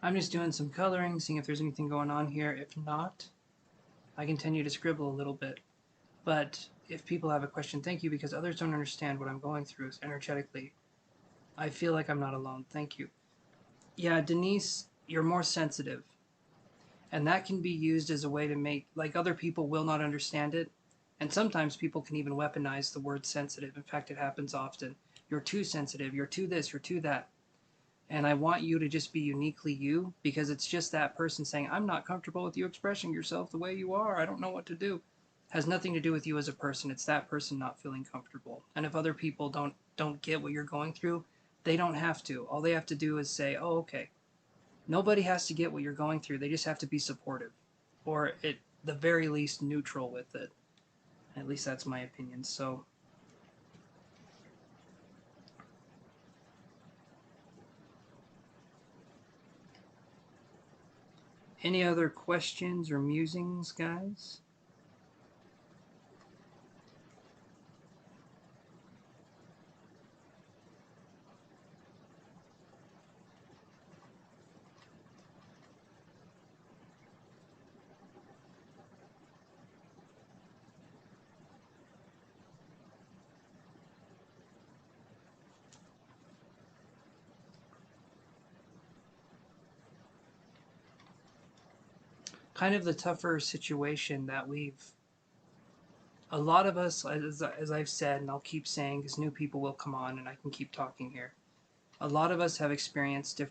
A: I'm just doing some coloring, seeing if there's anything going on here. If not, I continue to scribble a little bit. But if people have a question, thank you, because others don't understand what I'm going through energetically. I feel like I'm not alone. Thank you. Yeah, Denise, you're more sensitive. And that can be used as a way to make, like, other people will not understand it. And sometimes people can even weaponize the word sensitive. In fact, it happens often. You're too sensitive. You're too this. You're too that. And I want you to just be uniquely you, because it's just that person saying, I'm not comfortable with you expressing yourself the way you are. I don't know what to do. Has nothing to do with you as a person. It's that person not feeling comfortable. And if other people don't get what you're going through, they don't have to. All they have to do is say, "Oh, okay." Nobody has to get what you're going through. They just have to be supportive, or at the very least neutral with it. At least that's my opinion. So Any other questions or musings, guys? Kind of the tougher situation that a lot of us, as I've said, and I'll keep saying because new people will come on and I can keep talking here. A lot of us have experienced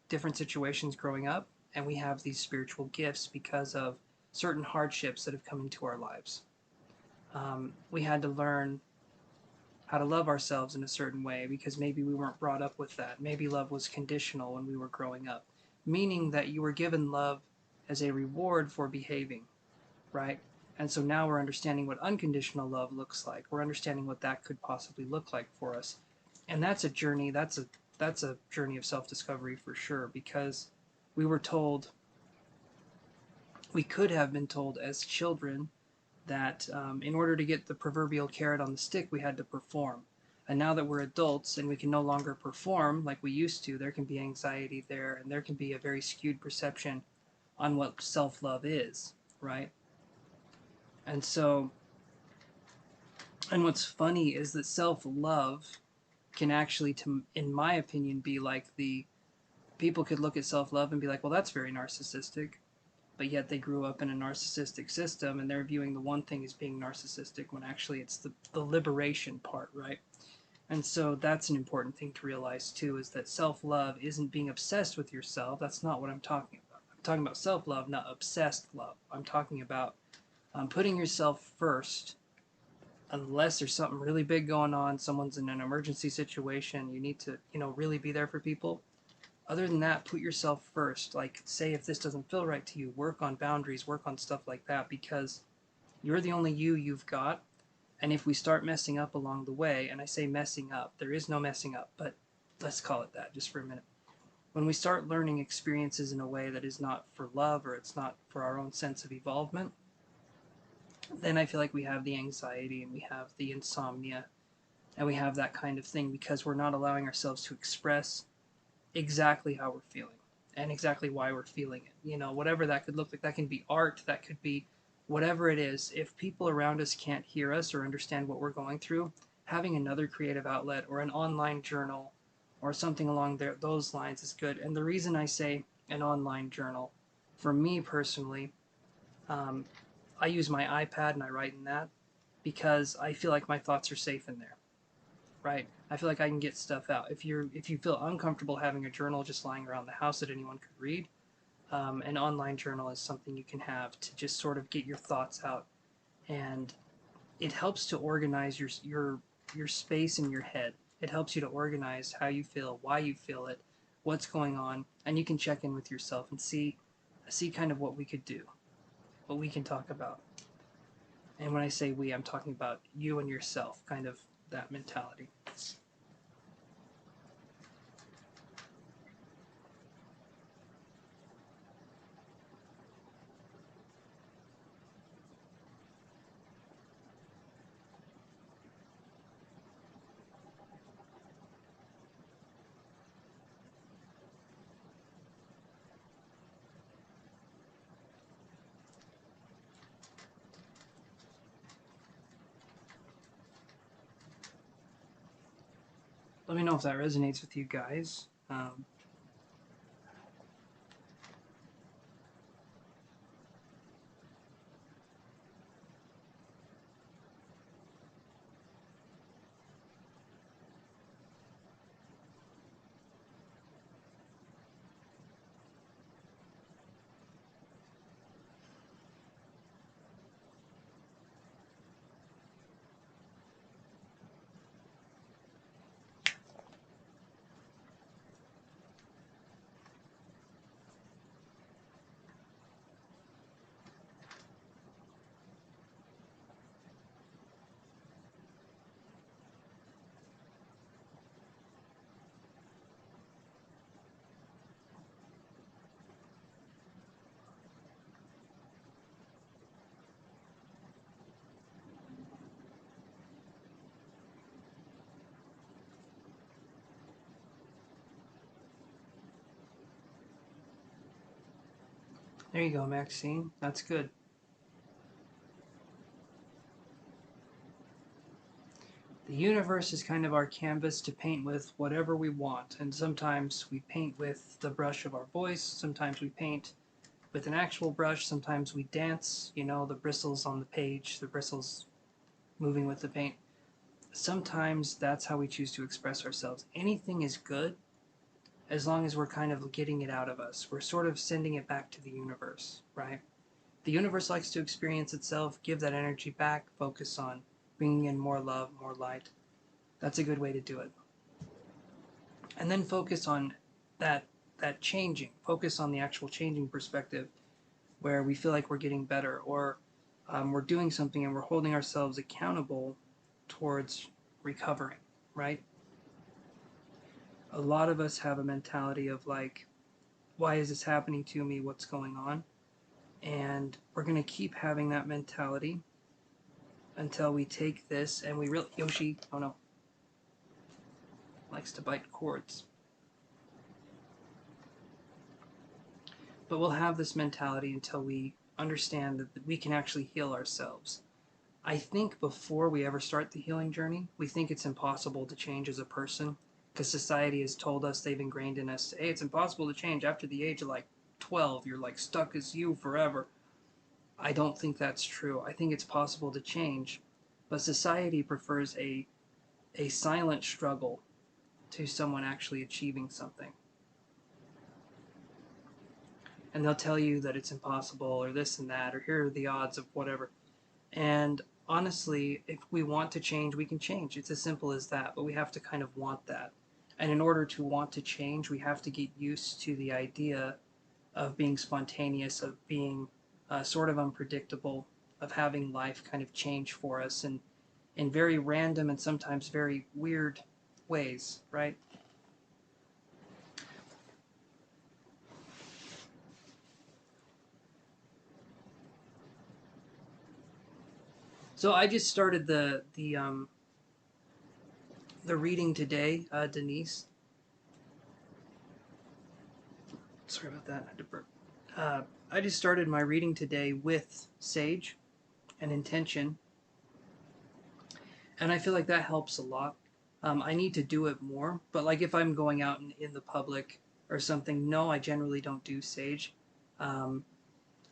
A: different situations growing up, and we have these spiritual gifts because of certain hardships that have come into our lives. We had to learn how to love ourselves in a certain way because maybe we weren't brought up with that. Maybe love was conditional when we were growing up, meaning that you were given love as a reward for behaving, right? And so now we're understanding what unconditional love looks like. We're understanding what that could possibly look like for us. And that's a journey, that's a journey of self-discovery for sure because we were told, we could have been told as children that in order to get the proverbial carrot on the stick, we had to perform. And now that we're adults and we can no longer perform like we used to, there can be anxiety there and there can be a very skewed perception on what self love is, right? And so, and what's funny is that self love can actually, in my opinion, be like the people could look at self love and be like, well, that's very narcissistic. But yet they grew up in a narcissistic system and they're viewing the one thing as being narcissistic when actually it's the liberation part, right? And so that's an important thing to realize too, is that self-love isn't being obsessed with yourself. That's not what I'm talking about. I'm talking about self-love, not obsessed love. I'm talking about putting yourself first unless there's something really big going on, someone's in an emergency situation, you need to, really be there for people. Other than that, put yourself first. Like, say if this doesn't feel right to you, work on boundaries, work on stuff like that because you're the only you've got. And if we start messing up along the way, and I say messing up, there is no messing up, but let's call it that just for a minute. When we start learning experiences in a way that is not for love or it's not for our own sense of evolvement, then I feel like we have the anxiety and we have the insomnia and we have that kind of thing because we're not allowing ourselves to express exactly how we're feeling and exactly why we're feeling it. Whatever that could look like, that can be art, that could be whatever it is. If people around us can't hear us or understand what we're going through, having another creative outlet or an online journal or something along those lines is good. And the reason I say an online journal, for me personally, um, I use my iPad and I write in that because I feel like my thoughts are safe in there, right? I feel like I can get stuff out. If you feel uncomfortable having a journal just lying around the house that anyone could read, an online journal is something you can have to just sort of get your thoughts out, and it helps to organize your space in your head. It helps you to organize how you feel, why you feel it, what's going on, and you can check in with yourself and see kind of what we could do, what we can talk about. And when I say we, I'm talking about you and yourself, kind of that mentality. Let me know if that resonates with you guys. There you go, Maxine. That's good. The universe is kind of our canvas to paint with whatever we want, and sometimes we paint with the brush of our voice, sometimes we paint with an actual brush, sometimes we dance, the bristles on the page, the bristles moving with the paint. Sometimes that's how we choose to express ourselves. Anything is good as long as we're kind of getting it out of us. We're sort of sending it back to the universe, right? The universe likes to experience itself, give that energy back, focus on bringing in more love, more light. That's a good way to do it. And then focus on that changing. Focus on the actual changing perspective where we feel like we're getting better, or we're doing something and we're holding ourselves accountable towards recovering, right? A lot of us have a mentality of like, why is this happening to me? What's going on? And we're going to keep having that mentality until we take this and we really, Yoshi, oh no, likes to bite cords. But we'll have this mentality until we understand that we can actually heal ourselves. I think before we ever start the healing journey, we think it's impossible to change as a person because society has told us, they've ingrained in us, hey, it's impossible to change. After the age of like 12, you're like stuck as you forever. I don't think that's true. I think it's possible to change, but society prefers a silent struggle to someone actually achieving something. And they'll tell you that it's impossible or this and that, or here are the odds of whatever. And honestly, if we want to change, we can change. It's as simple as that, but we have to kind of want that. And in order to want to change, we have to get used to the idea of being spontaneous, of being sort of unpredictable, of having life kind of change for us in very random and sometimes very weird ways, right? So I just started the reading today, Denise. Sorry about that. I had to burp. I just started my reading today with sage and intention, and I feel like that helps a lot. I need to do it more, but like if I'm going out in the public or something, no, I generally don't do sage. Um,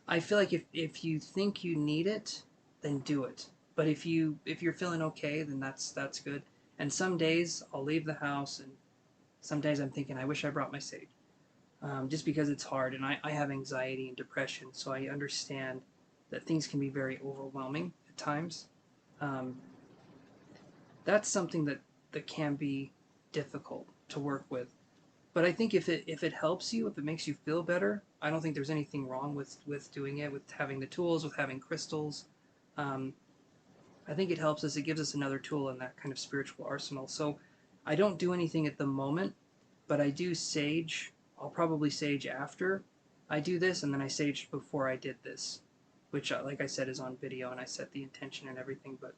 A: I feel like if you think you need it, then do it. But if you're feeling okay, then that's good. And some days I'll leave the house, and some days I'm thinking I wish I brought my sage, just because it's hard, and I have anxiety and depression, so I understand that things can be very overwhelming at times. Um, that's something that can be difficult to work with. But I think if it helps you, if it makes you feel better, I don't think there's anything wrong with doing it, with having the tools, with having crystals. Um, I think it helps us. It gives us another tool in that kind of spiritual arsenal. So I don't do anything at the moment, but I do sage. I'll probably sage after I do this, and then I saged before I did this, which, like I said, is on video, and I set the intention and everything. But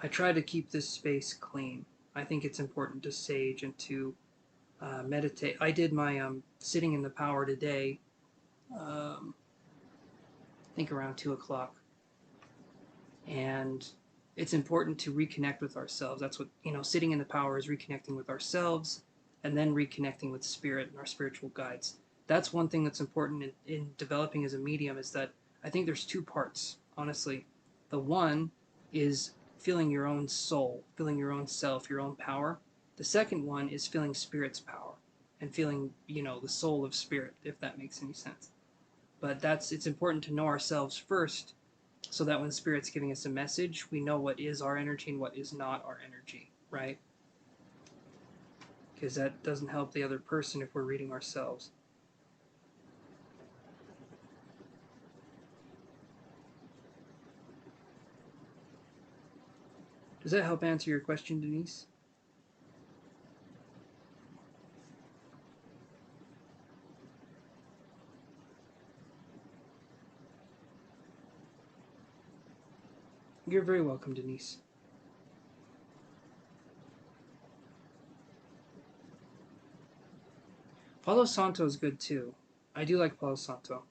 A: I try to keep this space clean. I think it's important to sage and to meditate. I did my sitting in the power today, I think around 2 o'clock. And it's important to reconnect with ourselves. That's what, sitting in the power is reconnecting with ourselves and then reconnecting with spirit and our spiritual guides. That's one thing that's important in developing as a medium, is that I think there's two parts, honestly. The one is feeling your own soul, feeling your own self, your own power. The second one is feeling spirit's power and feeling, the soul of spirit, if that makes any sense. But it's important to know ourselves first, so that when spirit's giving us a message, we know what is our energy and what is not our energy, right? Because that doesn't help the other person if we're reading ourselves. Does that help answer your question, Denise? You're very welcome, Denise. Palo Santo is good too. I do like Palo Santo.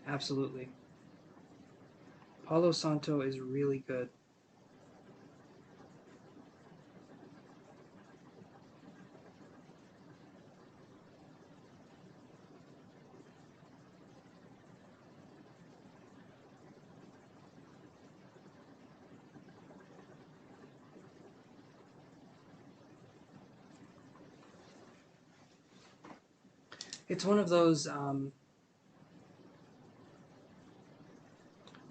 A: Absolutely. Palo Santo is really good. It's one of those.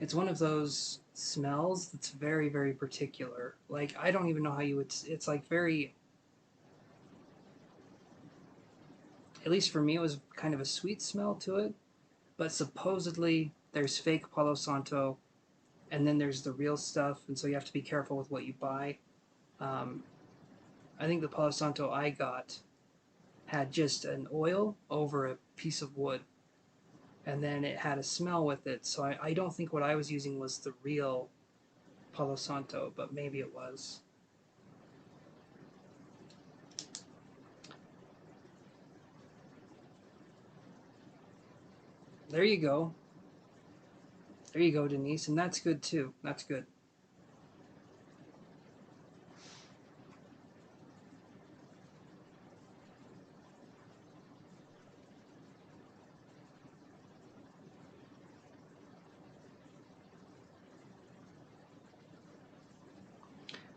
A: It's one of those smells that's very, very particular. Like I don't even know how you would. It's like very. At least for me, it was kind of a sweet smell to it. But supposedly there's fake Palo Santo, and then there's the real stuff, and so you have to be careful with what you buy. Um, I think the Palo Santo I got had just an oil over a piece of wood, and then it had a smell with it. So I don't think what I was using was the real Palo Santo, but maybe it was. There you go. There you go, Denise, and that's good too. That's good.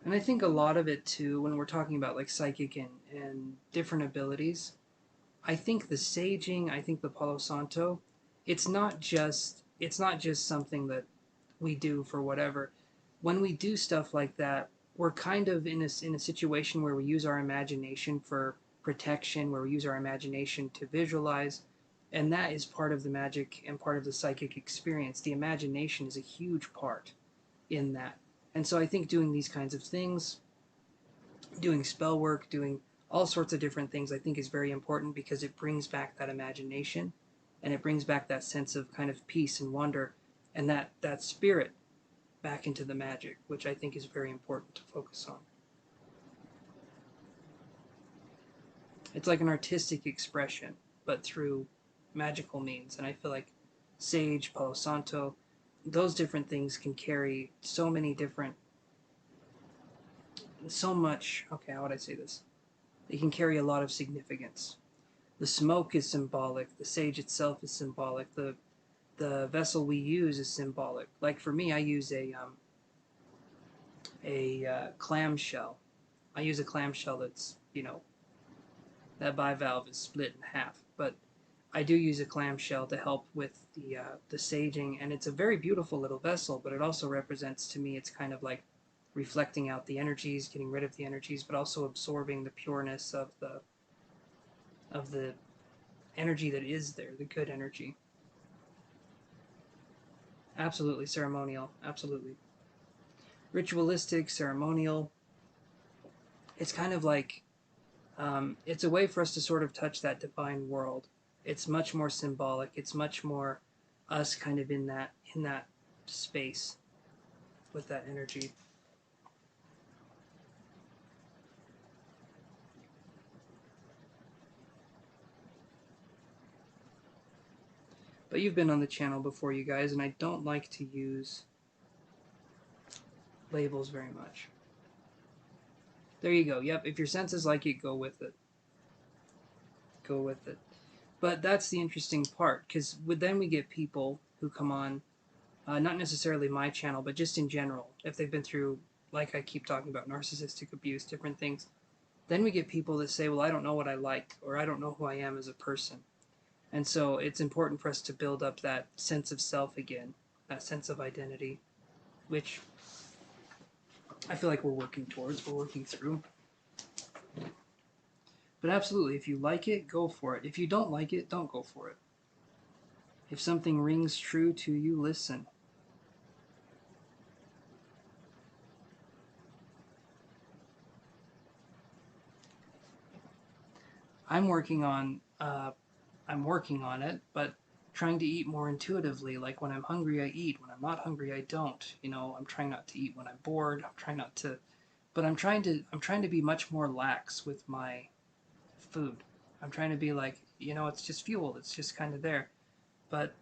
A: And I think a lot of it too, when we're talking about like psychic and different abilities, I think the saging, I think the Palo Santo, it's not just something that we do for whatever. When we do stuff like that, we're kind of in a situation where we use our imagination for protection, where we use our imagination to visualize, and that is part of the magic and part of the psychic experience. The imagination is a huge part in that. And so I think doing these kinds of things, doing spell work, doing all sorts of different things, I think is very important because it brings back that imagination and it brings back that sense of kind of peace and wonder and that spirit back into the magic, which I think is very important to focus on. It's like an artistic expression, but through magical means. And I feel like sage, Palo Santo, those different things can carry so many different, so much. Okay, how would I say this? They can carry a lot of significance. The smoke is symbolic. The sage itself is symbolic. The vessel we use is symbolic. Like for me, I use a clamshell. I use a clamshell that's that bivalve is split in half, but I do use a clamshell to help with the saging, and it's a very beautiful little vessel. But it also represents to me, it's kind of like reflecting out the energies, getting rid of the energies, but also absorbing the pureness of the energy that is there, the good energy. Absolutely ceremonial, absolutely ritualistic, ceremonial. It's kind of like it's a way for us to sort of touch that divine world. It's much more symbolic. It's much more us kind of in that space with that energy. But you've been on the channel before, you guys, and I don't like to use labels very much. There you go. Yep, if your senses like it, go with it. Go with it. But that's the interesting part, because then we get people who come on, not necessarily my channel, but just in general, if they've been through, like I keep talking about, narcissistic abuse, different things. Then we get people that say, well, I don't know what I like, or I don't know who I am as a person. And so it's important for us to build up that sense of self again, that sense of identity, which I feel like we're working towards, we're working through. But absolutely, if you like it, go for it. If you don't like it, don't go for it. If something rings true to you, listen. I'm working on I'm working on it, but trying to eat more intuitively. Like when I'm hungry, I eat. When I'm not hungry, I don't. I'm trying not to eat when I'm bored. I'm trying not to, but I'm trying to be much more lax with my food. I'm trying to be like, it's just fuel. It's just kind of there. But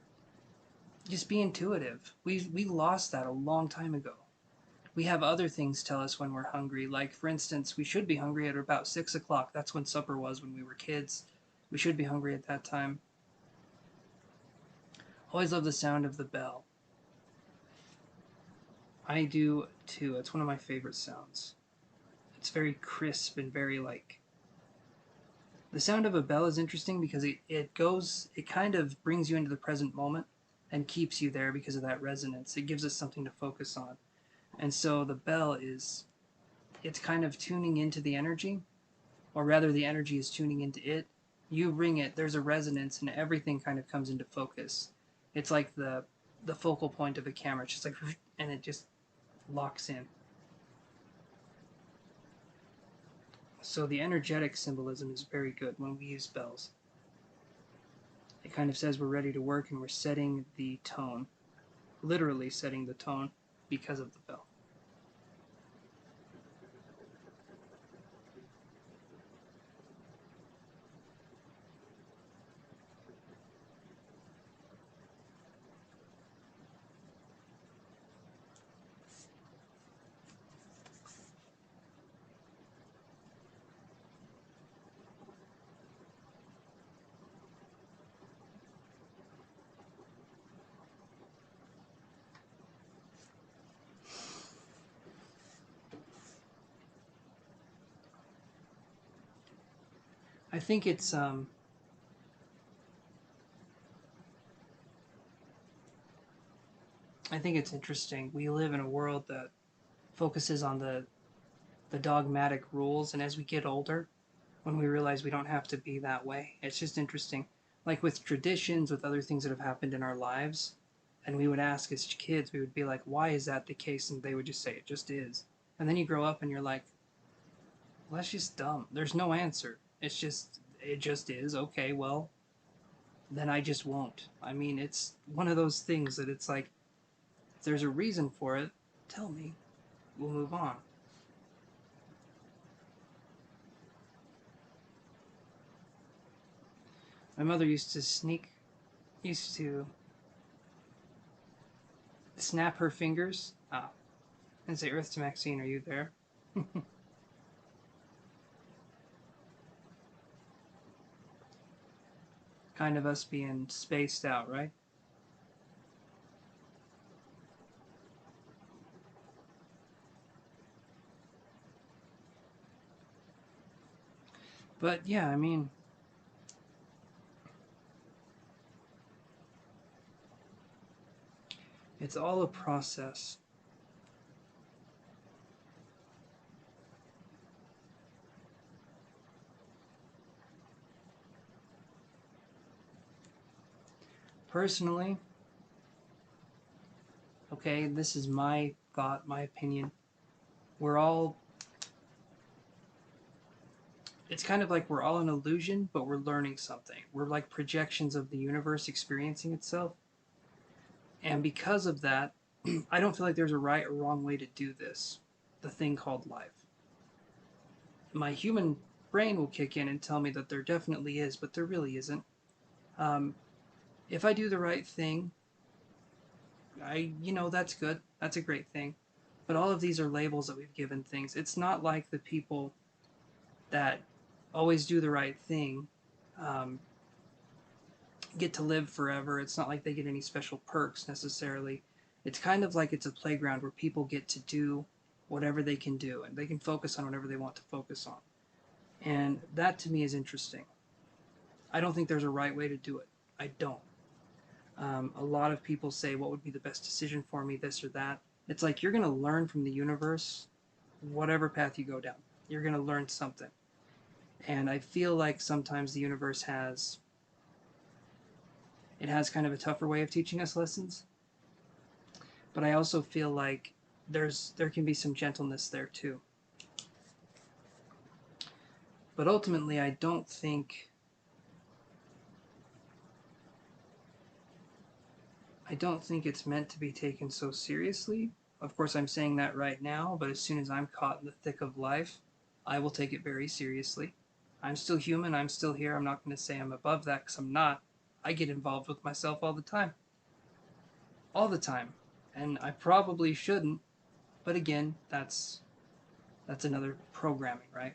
A: just be intuitive. We lost that a long time ago. We have other things tell us when we're hungry. Like for instance, we should be hungry at about 6 o'clock. That's when supper was when we were kids. We should be hungry at that time. Always love the sound of the bell. I do too. It's one of my favorite sounds. It's very crisp and very like. The sound of a bell is interesting because it kind of brings you into the present moment and keeps you there because of that resonance. It gives us something to focus on. And so the bell it's kind of tuning into the energy, or rather the energy is tuning into it. You ring it, there's a resonance, and everything kind of comes into focus. It's like the focal point of a camera. It's just like, and it just locks in. So the energetic symbolism is very good when we use bells. It kind of says we're ready to work and we're setting the tone, literally setting the tone because of the bell. I think it's I think it's interesting. We live in a world that focuses on the dogmatic rules, and as we get older, when we realize we don't have to be that way, it's just interesting. Like with traditions, with other things that have happened in our lives, and we would ask as kids, we would be like, "Why is that the case?" And they would just say, "It just is." And then you grow up and you're like, "Well, that's just dumb. There's no answer. It just is. Okay, well, then I just won't." I mean, it's one of those things that it's like, if there's a reason for it, tell me. We'll move on. My mother used to snap her fingers and say, "Earth to Maxine, are you there?" Kind of us being spaced out, right? But yeah, I mean, it's all a process. Personally, okay, this is my thought, my opinion. We're all, it's kind of like we're all an illusion, but we're learning something. We're like projections of the universe experiencing itself. And because of that, I don't feel like there's a right or wrong way to do this, the thing called life. My human brain will kick in and tell me that there definitely is, but there really isn't. Um, if I do the right thing, that's good. That's a great thing. But all of these are labels that we've given things. It's not like the people that always do the right thing um, get to live forever. It's not like they get any special perks necessarily. It's kind of like it's a playground where people get to do whatever they can do and they can focus on whatever they want to focus on. And that to me is interesting. I don't think there's a right way to do it. I don't. A lot of people say, what would be the best decision for me, this or that. It's like you're going to learn from the universe whatever path you go down. You're going to learn something. And I feel like sometimes the universe has kind of a tougher way of teaching us lessons. But I also feel like there can be some gentleness there too. But ultimately, I don't think I don't think it's meant to be taken so seriously. Of course, I'm saying that right now, but as soon as I'm caught in the thick of life, I will take it very seriously. I'm still human, I'm still here. I'm not going to say I'm above that because I'm not. I get involved with myself all the time. All the time. And I probably shouldn't, but again, that's another programming, right?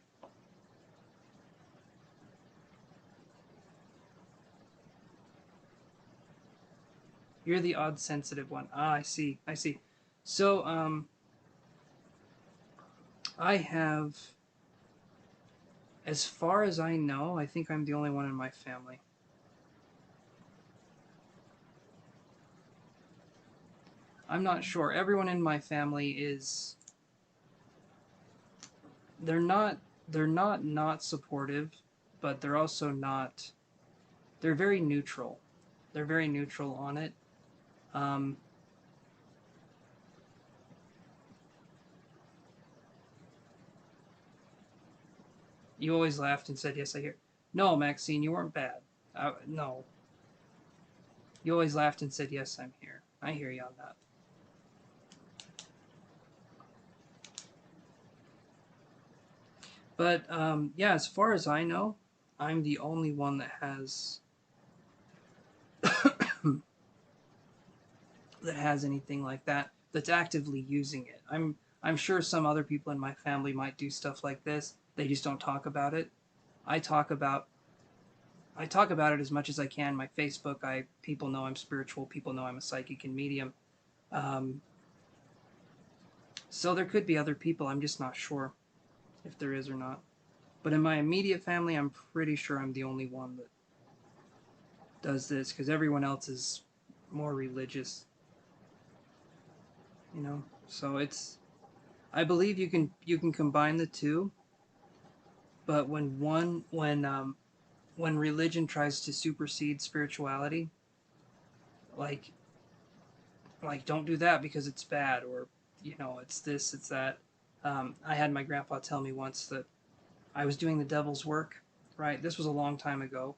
A: You're the odd sensitive one. Ah, I see. I see. So, I have, as far as I know, I think I'm the only one in my family. I'm not sure. Everyone in my family is, they're not not supportive, but they're also not, they're very neutral. They're very neutral on it. Um, you always laughed and said, "Yes, I hear." No, Maxine, you weren't bad. No, you always laughed and said, "Yes, I'm here." I hear you on that. But yeah, as far as I know, I'm the only one that has that has anything like that that's actively using it. I'm sure some other people in my family might do stuff like this. They just don't talk about it. I talk about I talk about it as much as I can. My Facebook, I people know I'm spiritual. People know I'm a psychic and medium. Um, so there could be other people. I'm just not sure if there is or not. But in my immediate family, I'm pretty sure I'm the only one that does this because everyone else is more religious, you know. So it's I believe you can combine the two, but when religion tries to supersede spirituality, like don't do that because it's bad, or it's this, it's that. I had my grandpa tell me once that I was doing the devil's work. Right, this was a long time ago,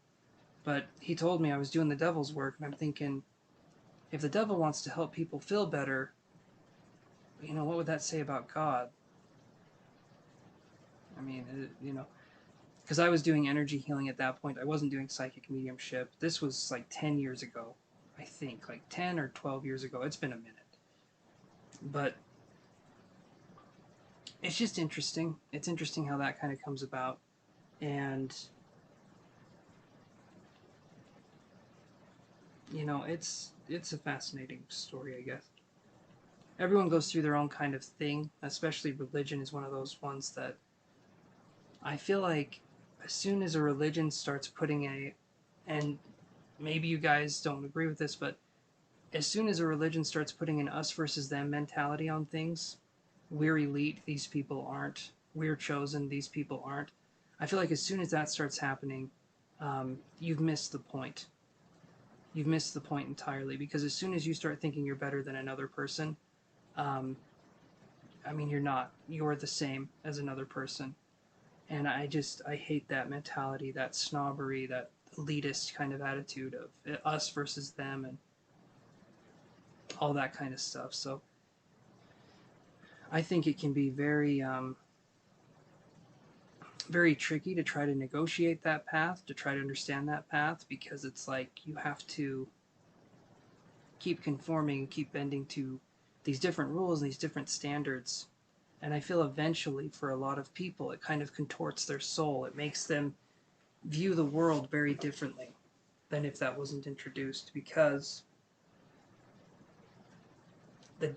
A: but he told me I was doing the devil's work, and I'm thinking, if the devil wants to help people feel better, what would that say about God? I mean, because I was doing energy healing at that point. I wasn't doing psychic mediumship. This was like 10 years ago, I think, like 10 or 12 years ago. It's been a minute. But it's just interesting. It's interesting how that kind of comes about. And, it's a fascinating story, I guess. Everyone goes through their own kind of thing, especially religion is one of those ones that I feel like as soon as a religion starts putting and maybe you guys don't agree with this, but as soon as a religion starts putting an us versus them mentality on things, we're elite, these people aren't. We're chosen, these people aren't. I feel like as soon as that starts happening, you've missed the point. You've missed the point entirely because as soon as you start thinking you're better than another person, um, I mean, you're not. You're the same as another person. And I hate that mentality, that snobbery, that elitist kind of attitude of us versus them and all that kind of stuff. So I think it can be very tricky to try to negotiate that path, to try to understand that path, because it's like you have to keep conforming and keep bending to these different rules and these different standards. And I feel eventually, for a lot of people, it kind of contorts their soul. It makes them view the world very differently than if that wasn't introduced, because the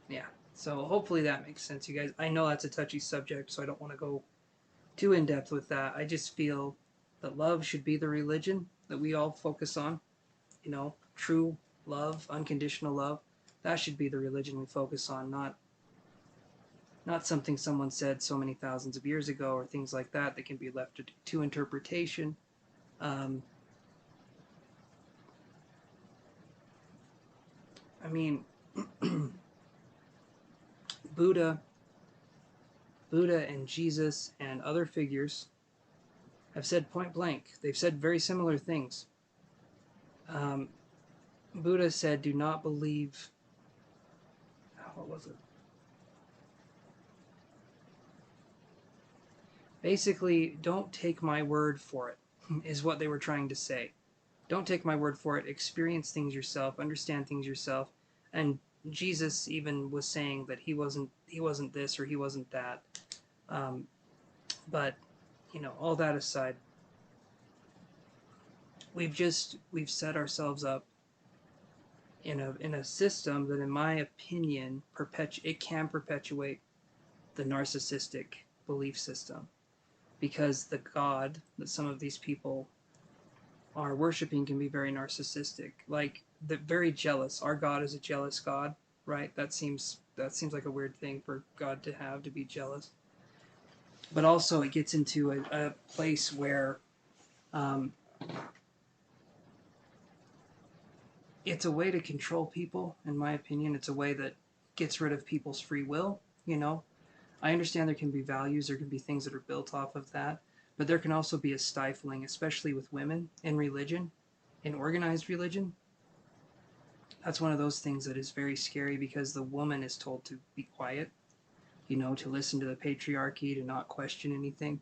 A: yeah. So hopefully that makes sense, you guys. I know that's a touchy subject, so I don't want to go too in depth with that. I just feel that love should be the religion that we all focus on. True love, unconditional love. That should be the religion we focus on, not something someone said so many thousands of years ago or things like that that can be left to interpretation. Um, I mean, Buddha, Buddha and Jesus and other figures have said point blank. They've said very similar things. Um, Buddha said, "Do not believe." What was it? Basically, don't take my word for it, is what they were trying to say. Don't take my word for it. Experience things yourself, understand things yourself. And Jesus even was saying that he wasn't this or he wasn't that. Um, but all that aside, we've set ourselves up in a system that, in my opinion, it can perpetuate the narcissistic belief system, because the God that some of these people are worshiping can be very narcissistic, like very jealous. Our God is a jealous God, right? That seems like a weird thing for God to have, to be jealous. But also, it gets into a place where um, it's a way to control people. In my opinion, it's a way that gets rid of people's free will. I understand there can be values, there can be things that are built off of that, but there can also be a stifling, especially with women in religion, in organized religion. That's one of those things that is very scary, because the woman is told to be quiet, to listen to the patriarchy, to not question anything.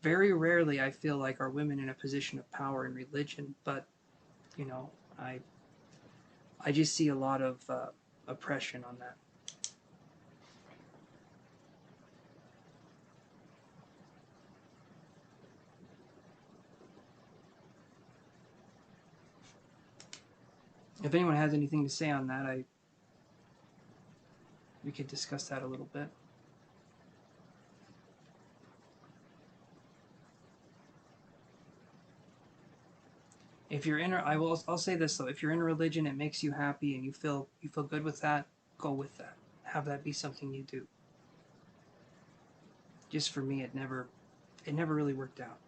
A: Very rarely, I feel like, are women in a position of power in religion, but you know, I I just see a lot of oppression on that. If anyone has anything to say on that, we could discuss that a little bit. If you're in, I'll say this though: if you're in a religion, it makes you happy and you feel good with that, go with that. Have that be something you do. Just for me, it never really worked out.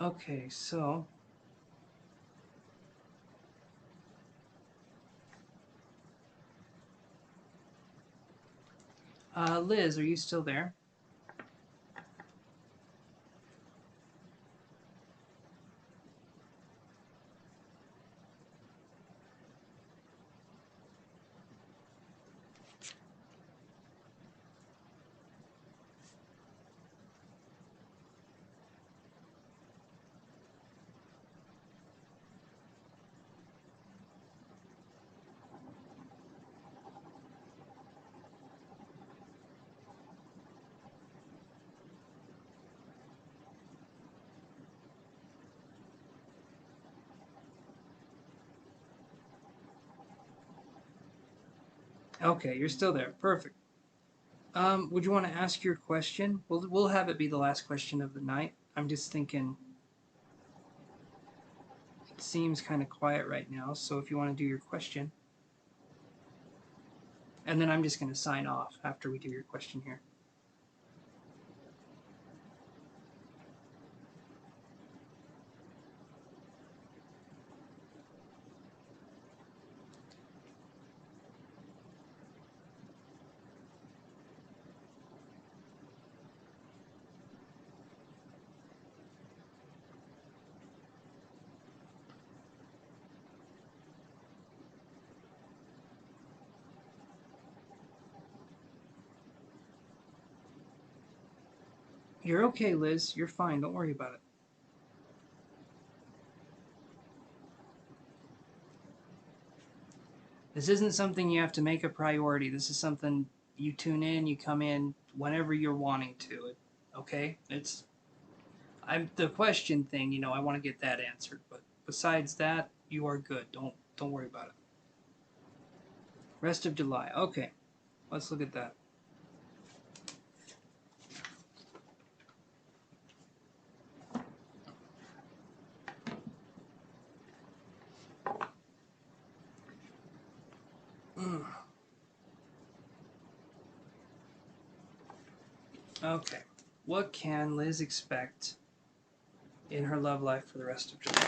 A: Okay, so Liz, are you still there? Okay, you're still there. Perfect. Would you want to ask your question? We'll have it be the last question of the night. I'm just thinking it seems kind of quiet right now, so if you want to do your question, and then I'm just going to sign off after we do your question here. You're okay, Liz. You're fine. Don't worry about it. This isn't something you have to make a priority. This is something you tune in, you come in whenever you're wanting to. Okay? I'm the question thing, I want to get that answered, but besides that, you are good. Don't worry about it. Rest of July. Okay. Let's look at that. Okay. What can Liz expect in her love life for the rest of July?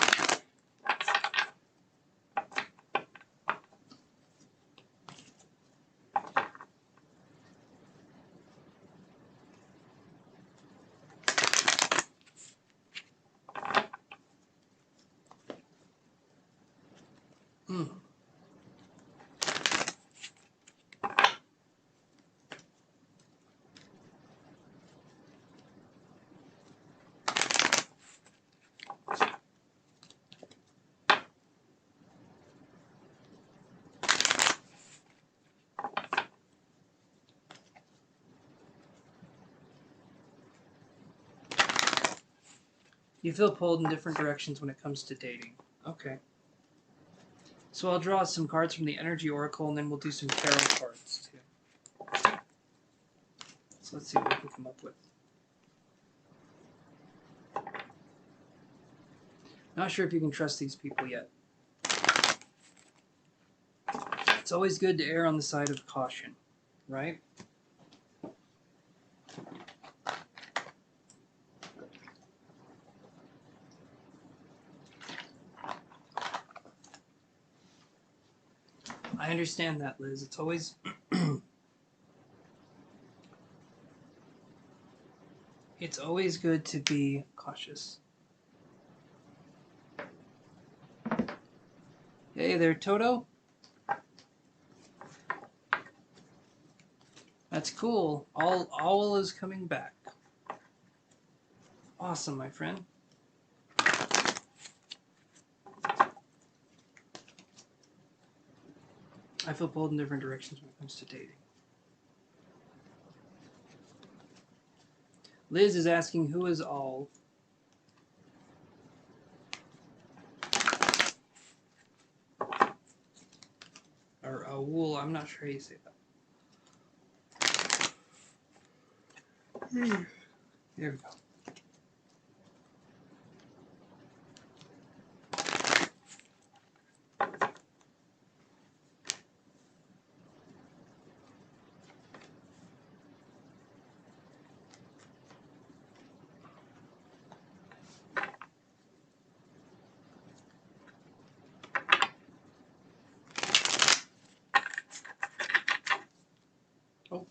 A: Mm. You feel pulled in different directions when it comes to dating. Okay. So I'll draw some cards from the Energy Oracle, and then we'll do some tarot cards too. So let's see what we can come up with. Not sure if you can trust these people yet. It's always good to err on the side of caution, right? I understand that, Liz. It's always it's always good to be cautious. Hey there, Toto. That's cool. All is coming back. Awesome, my friend. I feel pulled in different directions when it comes to dating. Liz is asking who is all. Or wool, I'm not sure how you say that. There we go. Oh.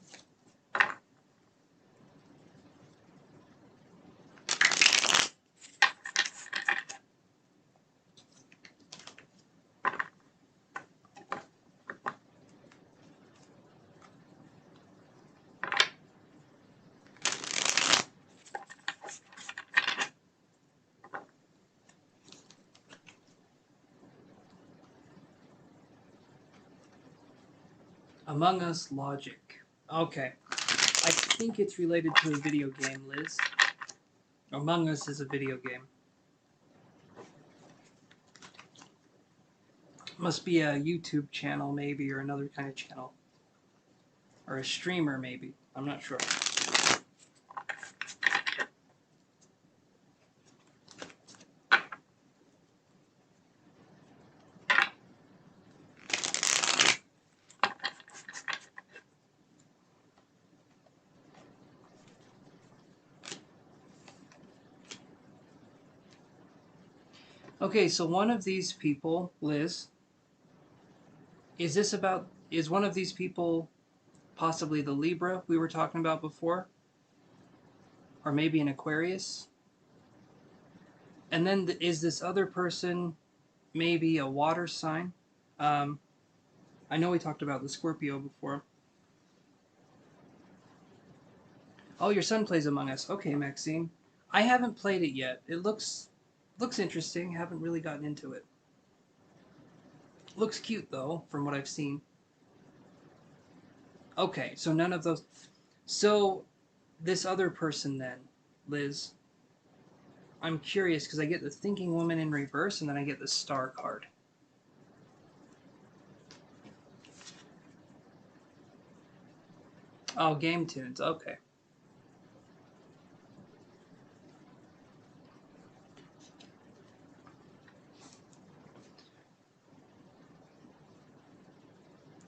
A: Among Us logic. Okay. I think it's related to a video game, Liz. Among Us is a video game. Must be a YouTube channel, maybe, or another kind of channel. Or a streamer, maybe. I'm not sure. Okay, so one of these people, Liz, is one of these people possibly the Libra we were talking about before? Or maybe an Aquarius? And then is this other person maybe a water sign? I know we talked about the Scorpio before. Oh, your son plays Among Us. Okay, Maxine. I haven't played it yet. It looks interesting. Haven't really gotten into it. Looks cute though, from what I've seen. Okay, so none of those. So this other person then, Liz. I'm curious because I get the Thinking Woman in reverse, and then I get the Star card. Oh, game tunes. Okay.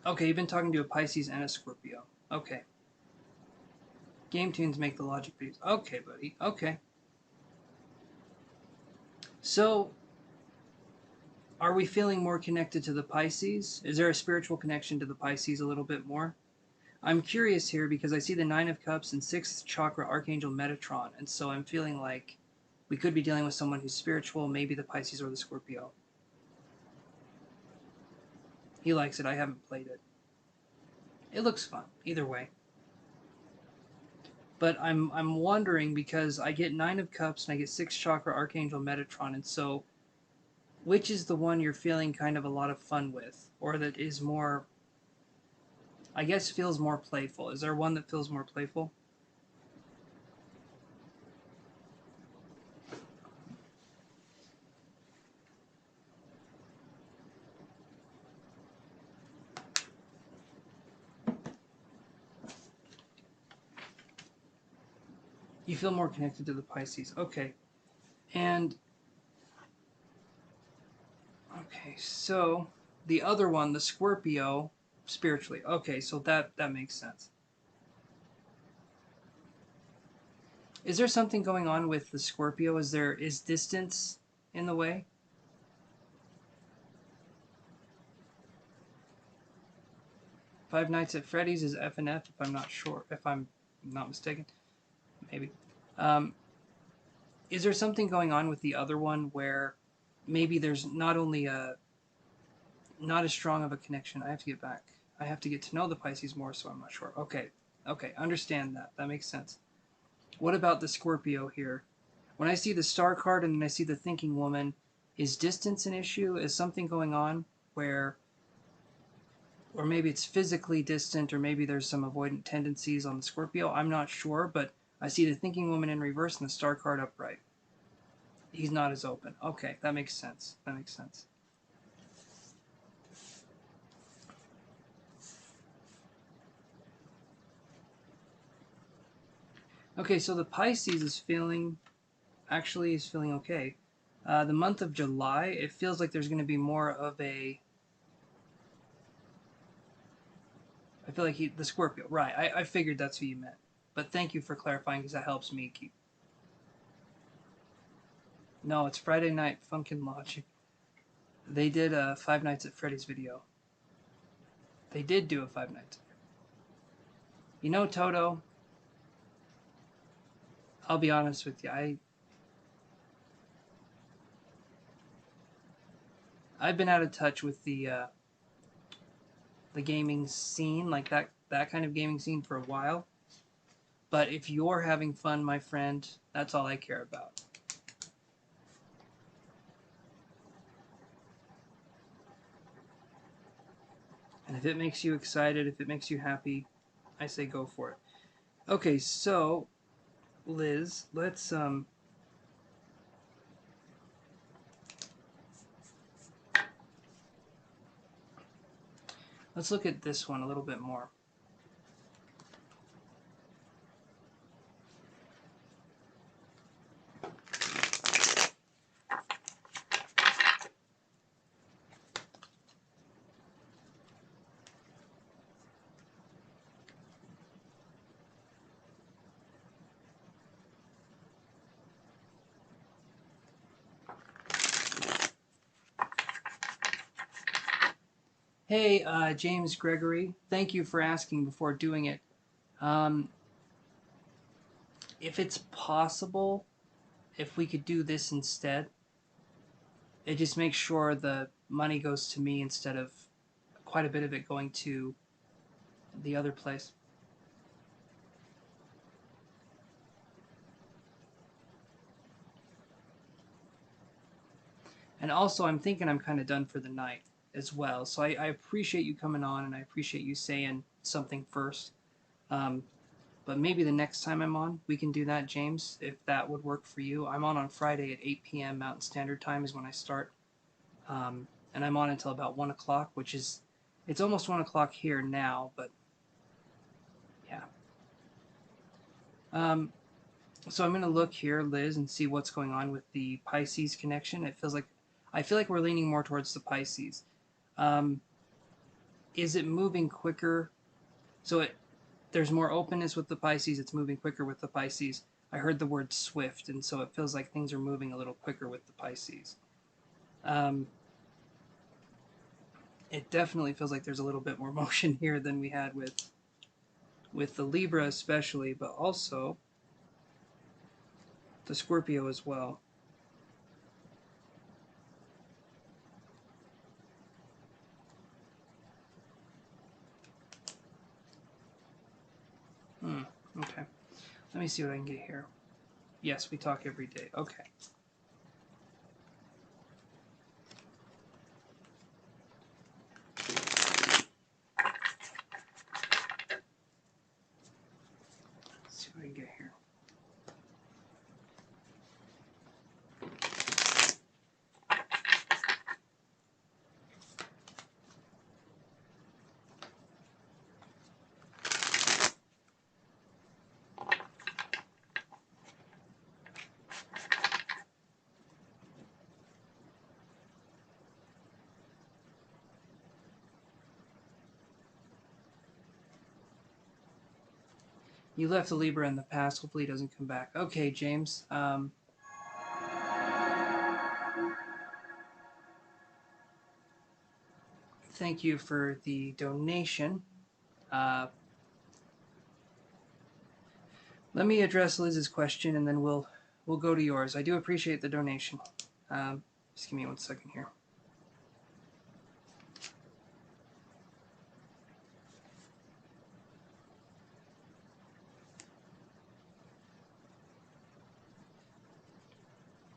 A: Okay, you've been talking to a Pisces and a Scorpio. Okay. Game tunes make the logic videos. Okay, buddy. Okay. So, are we feeling more connected to the Pisces? Is there a spiritual connection to the Pisces a little bit more? I'm curious here because I see the Nine of Cups and Sixth Chakra Archangel Metatron, and so I'm feeling like we could be dealing with someone who's spiritual, maybe the Pisces or the Scorpio. He likes it. I haven't played it. It looks fun, either way. But I'm wondering because I get Nine of Cups and I get Sixth Chakra Archangel Metatron, and so which is the one you're feeling kind of a lot of fun with, or that is more, I guess, feels more playful? Is there one that feels more playful? You feel more connected to the Pisces. Okay. And okay, so the other one, the Scorpio, spiritually. Okay, so that makes sense. Is there something going on with the Scorpio? Is distance in the way? Five Nights at Freddy's is F and F, if I'm not sure, if I'm not mistaken. Maybe. Um, is there something going on with the other one where maybe there's not only a not as strong of a connection? I have to get back. I have to get to know the Pisces more, so I'm not sure. Okay, okay, understand that. That makes sense. What about the Scorpio here? When I see the Star card and then I see the Thinking Woman, is distance an issue? Is something going on where, or maybe it's physically distant, or maybe there's some avoidant tendencies on the Scorpio? I'm not sure, but I see the Thinking Woman in reverse and the Star card upright. He's not as open. Okay, that makes sense. That makes sense. Okay, so the Pisces is feeling, actually is feeling okay. The month of July, it feels like there's going to be more of a, I feel like the Scorpio, right. I figured that's who you meant. But thank you for clarifying because that helps me keep. No, it's Friday Night Funkin' Logic. They did a Five Nights at Freddy's video. They did do a Five Nights. You know, Toto, I'll be honest with you. I've been out of touch with the gaming scene, like that kind of gaming scene for a while. But if you're having fun, my friend, that's all I care about. And if it makes you excited, if it makes you happy, I say go for it. Okay, so Liz, let's look at this one a little bit more. Hey, James Gregory, thank you for asking before doing it. Um, if it's possible, if we could do this instead, it just makes sure the money goes to me instead of quite a bit of it going to the other place. And also, I'm thinking I'm kind of done for the night as well. So I appreciate you coming on, and I appreciate you saying something first. Um, but maybe the next time I'm on, we can do that, James, if that would work for you. I'm on Friday at 8 p.m. Mountain Standard Time is when I start. And I'm on until about 1 o'clock, which is, it's almost 1 o'clock here now, but yeah. So I'm going to look here, Liz, and see what's going on with the Pisces connection. I feel like we're leaning more towards the Pisces. Um, is it moving quicker? So there's more openness with the Pisces. It's moving quicker with the Pisces. I heard the word swift, and so it feels like things are moving a little quicker with the Pisces. It definitely feels like there's a little bit more motion here than we had with the Libra especially, but also the Scorpio as well. Okay. Let me see what I can get here. Yes, we talk every day. Okay. Let's see what I can get here. You left the Libra in the past. Hopefully, he doesn't come back. Okay, James. Thank you for the donation. Let me address Liz's question, and then we'll go to yours. I do appreciate the donation. Just give me 1 second here.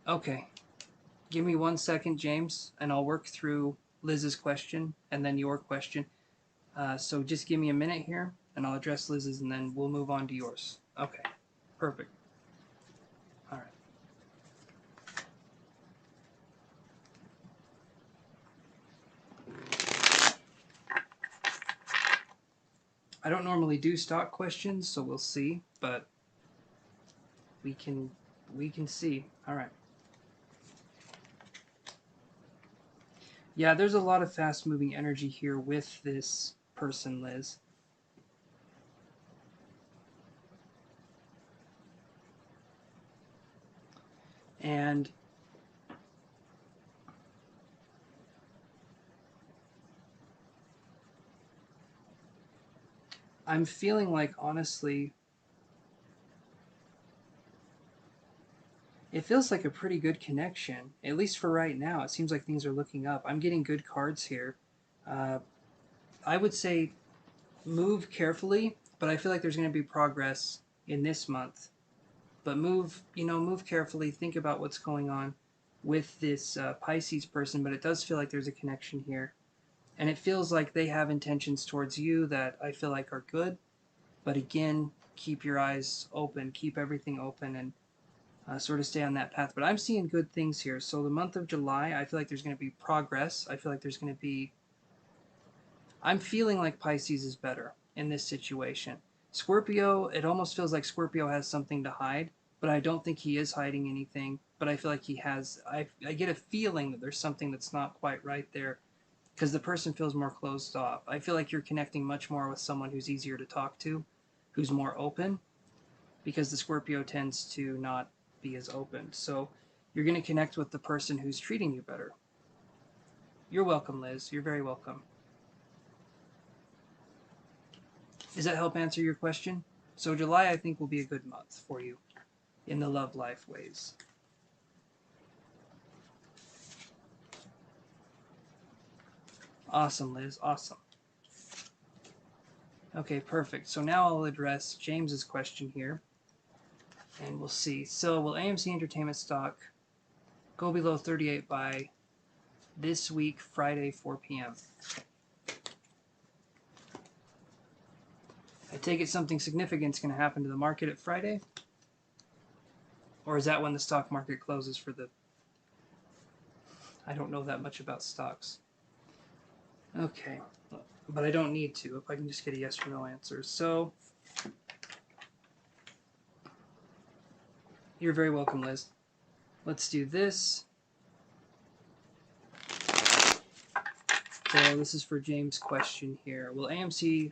A: Okay. Give me 1 second, James, and I'll work through Liz's question and then your question. So just give me a minute here, and I'll address Liz's, and then we'll move on to yours. Okay. Perfect. All right. I don't normally do stock questions, so we'll see, but we can see. All right. Yeah, there's a lot of fast-moving energy here with this person, Liz. And I'm feeling like, honestly, it feels like a pretty good connection, at least for right now. It seems like things are looking up. I'm getting good cards here. I would say move carefully, but I feel like there's going to be progress in this month. But move carefully. Think about what's going on with this Pisces person, but it does feel like there's a connection here. And it feels like they have intentions towards you that I feel like are good. But again, keep your eyes open, keep everything open, and sort of stay on that path. But I'm seeing good things here. So the month of July, I feel like there's going to be progress. I feel like there's going to be. I'm feeling like Pisces is better in this situation. Scorpio, it almost feels like Scorpio has something to hide, but I don't think he is hiding anything. But I feel like he has. I get a feeling that there's something that's not quite right there because the person feels more closed off. I feel like you're connecting much more with someone who's easier to talk to, who's more open, because the Scorpio tends to not be as open. So you're going to connect with the person who's treating you better. You're welcome, Liz. You're very welcome. Does that help answer your question? So July, I think, will be a good month for you in the love life ways. Awesome, Liz. Awesome. Okay, perfect. So now I'll address James's question here, and we'll see. So will AMC Entertainment stock go below 38 by this week, Friday, 4 p.m. I take it something significant is going to happen to the market at Friday? Or is that when the stock market closes for the... I don't know that much about stocks. Okay, but I don't need to if I can just get a yes or no answer. So, you're very welcome, Liz. Let's do this. So this is for James' question here. Will AMC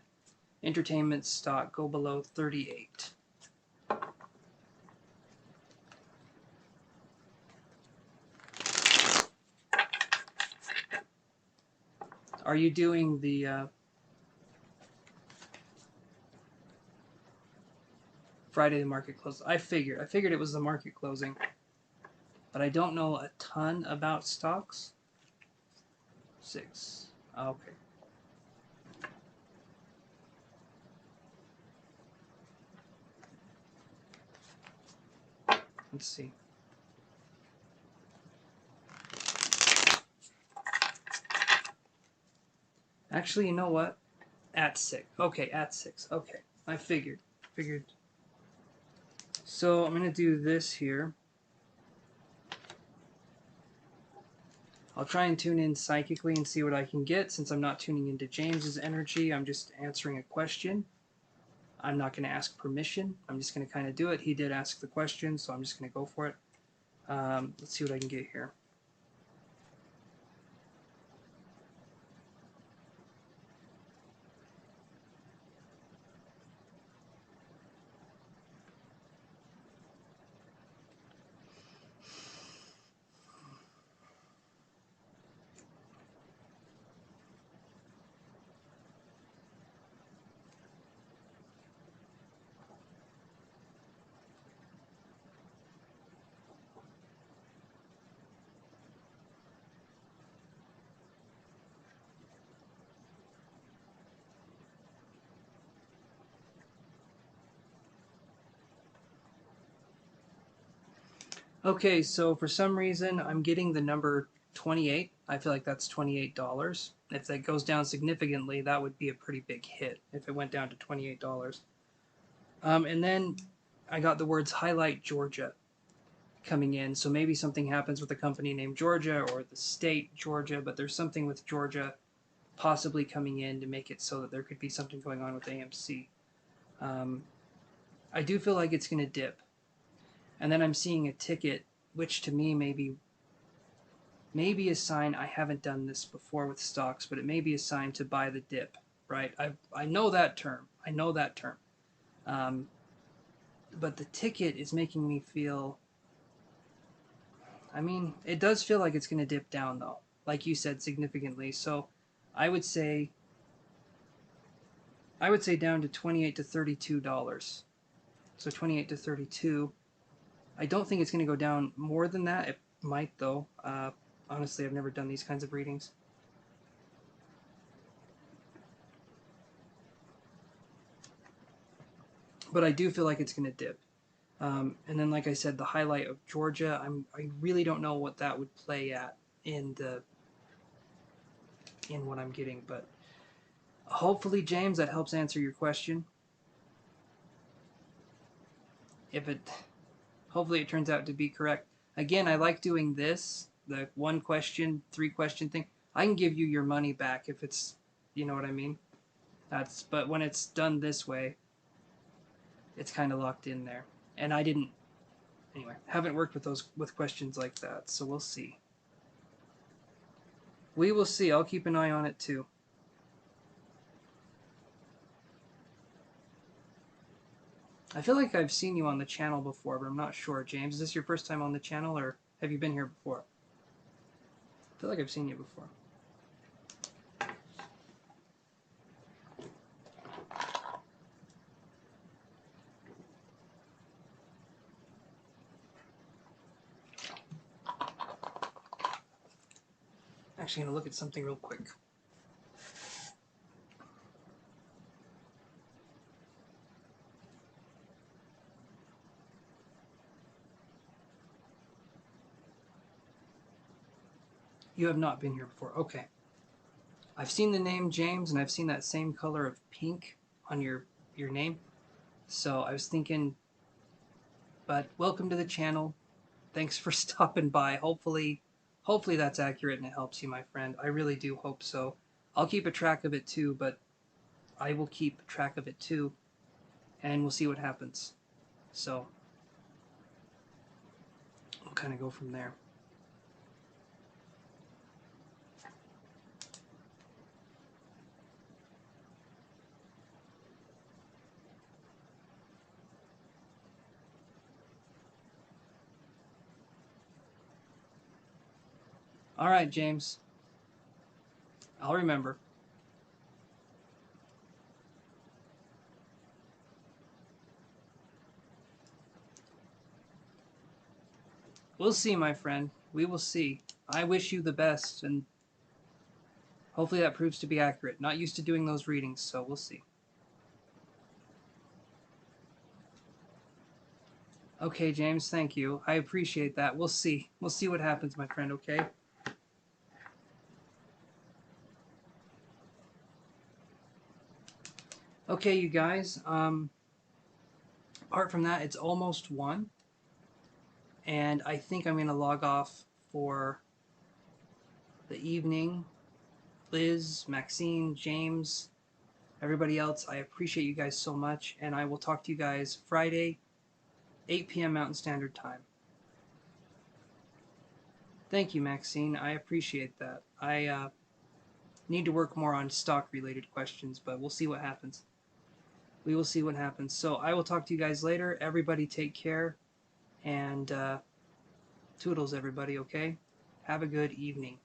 A: Entertainment stock go below 38? Are you doing the Friday the market closed? I figured it was the market closing, but I don't know a ton about stocks. 6. Okay. Let's see. Actually, you know what? At 6. Okay, at 6. Okay. I figured. So I'm going to do this here. I'll try and tune in psychically and see what I can get. Since I'm not tuning into James's energy, I'm just answering a question. I'm not going to ask permission. I'm just going to kind of do it. He did ask the question, so I'm just going to go for it. Let's see what I can get here. Okay, so for some reason, I'm getting the number 28. I feel like that's $28. If that goes down significantly, that would be a pretty big hit if it went down to $28. And then I got the words highlight Georgia coming in. So maybe something happens with a company named Georgia or the state Georgia, but there's something with Georgia possibly coming in to make it so that there could be something going on with AMC. I do feel like it's going to dip. And then I'm seeing a ticket, which to me may be a sign. I haven't done this before with stocks, but it may be a sign to buy the dip, right? I know that term. But the ticket is making me feel... I mean, it does feel like it's going to dip down, though. Like you said, significantly. So I would say down to $28 to $32. So 28 to 32. I don't think it's going to go down more than that. It might, though. Honestly, I've never done these kinds of readings. But I do feel like it's going to dip. And then, like I said, the highlight of Georgia, I really don't know what that would play at in what I'm getting. But hopefully, James, that helps answer your question. Hopefully it turns out to be correct. Again, I like doing this, the 1 question, 3 question thing. I can give you your money back if it's, you know what I mean? But when it's done this way, it's kind of locked in there. And I haven't worked with questions like that, so we'll see. We will see. I'll keep an eye on it too. I feel like I've seen you on the channel before, but I'm not sure. James, is this your first time on the channel, or have you been here before? I feel like I've seen you before. Actually, I'm going to look at something real quick. You have not been here before. Okay. I've seen the name James, and I've seen that same color of pink on your name. So I was thinking, but welcome to the channel. Thanks for stopping by. Hopefully that's accurate and it helps you, my friend. I really do hope so. I'll keep a track of it too, but I will keep track of it too, and we'll see what happens. So we'll kind of go from there. All right, James. I'll remember. We'll see, my friend. We will see. I wish you the best, and hopefully that proves to be accurate. Not used to doing those readings, so we'll see. Okay, James, thank you. I appreciate that. We'll see. We'll see what happens, my friend, okay? Okay, you guys. Apart from that, it's almost 1. And I think I'm going to log off for the evening. Liz, Maxine, James, everybody else, I appreciate you guys so much. And I will talk to you guys Friday, 8 p.m. Mountain Standard Time. Thank you, Maxine. I appreciate that. I need to work more on stock-related questions, but we'll see what happens. We will see what happens. So I will talk to you guys later. Everybody take care. And toodles, everybody, okay? Have a good evening.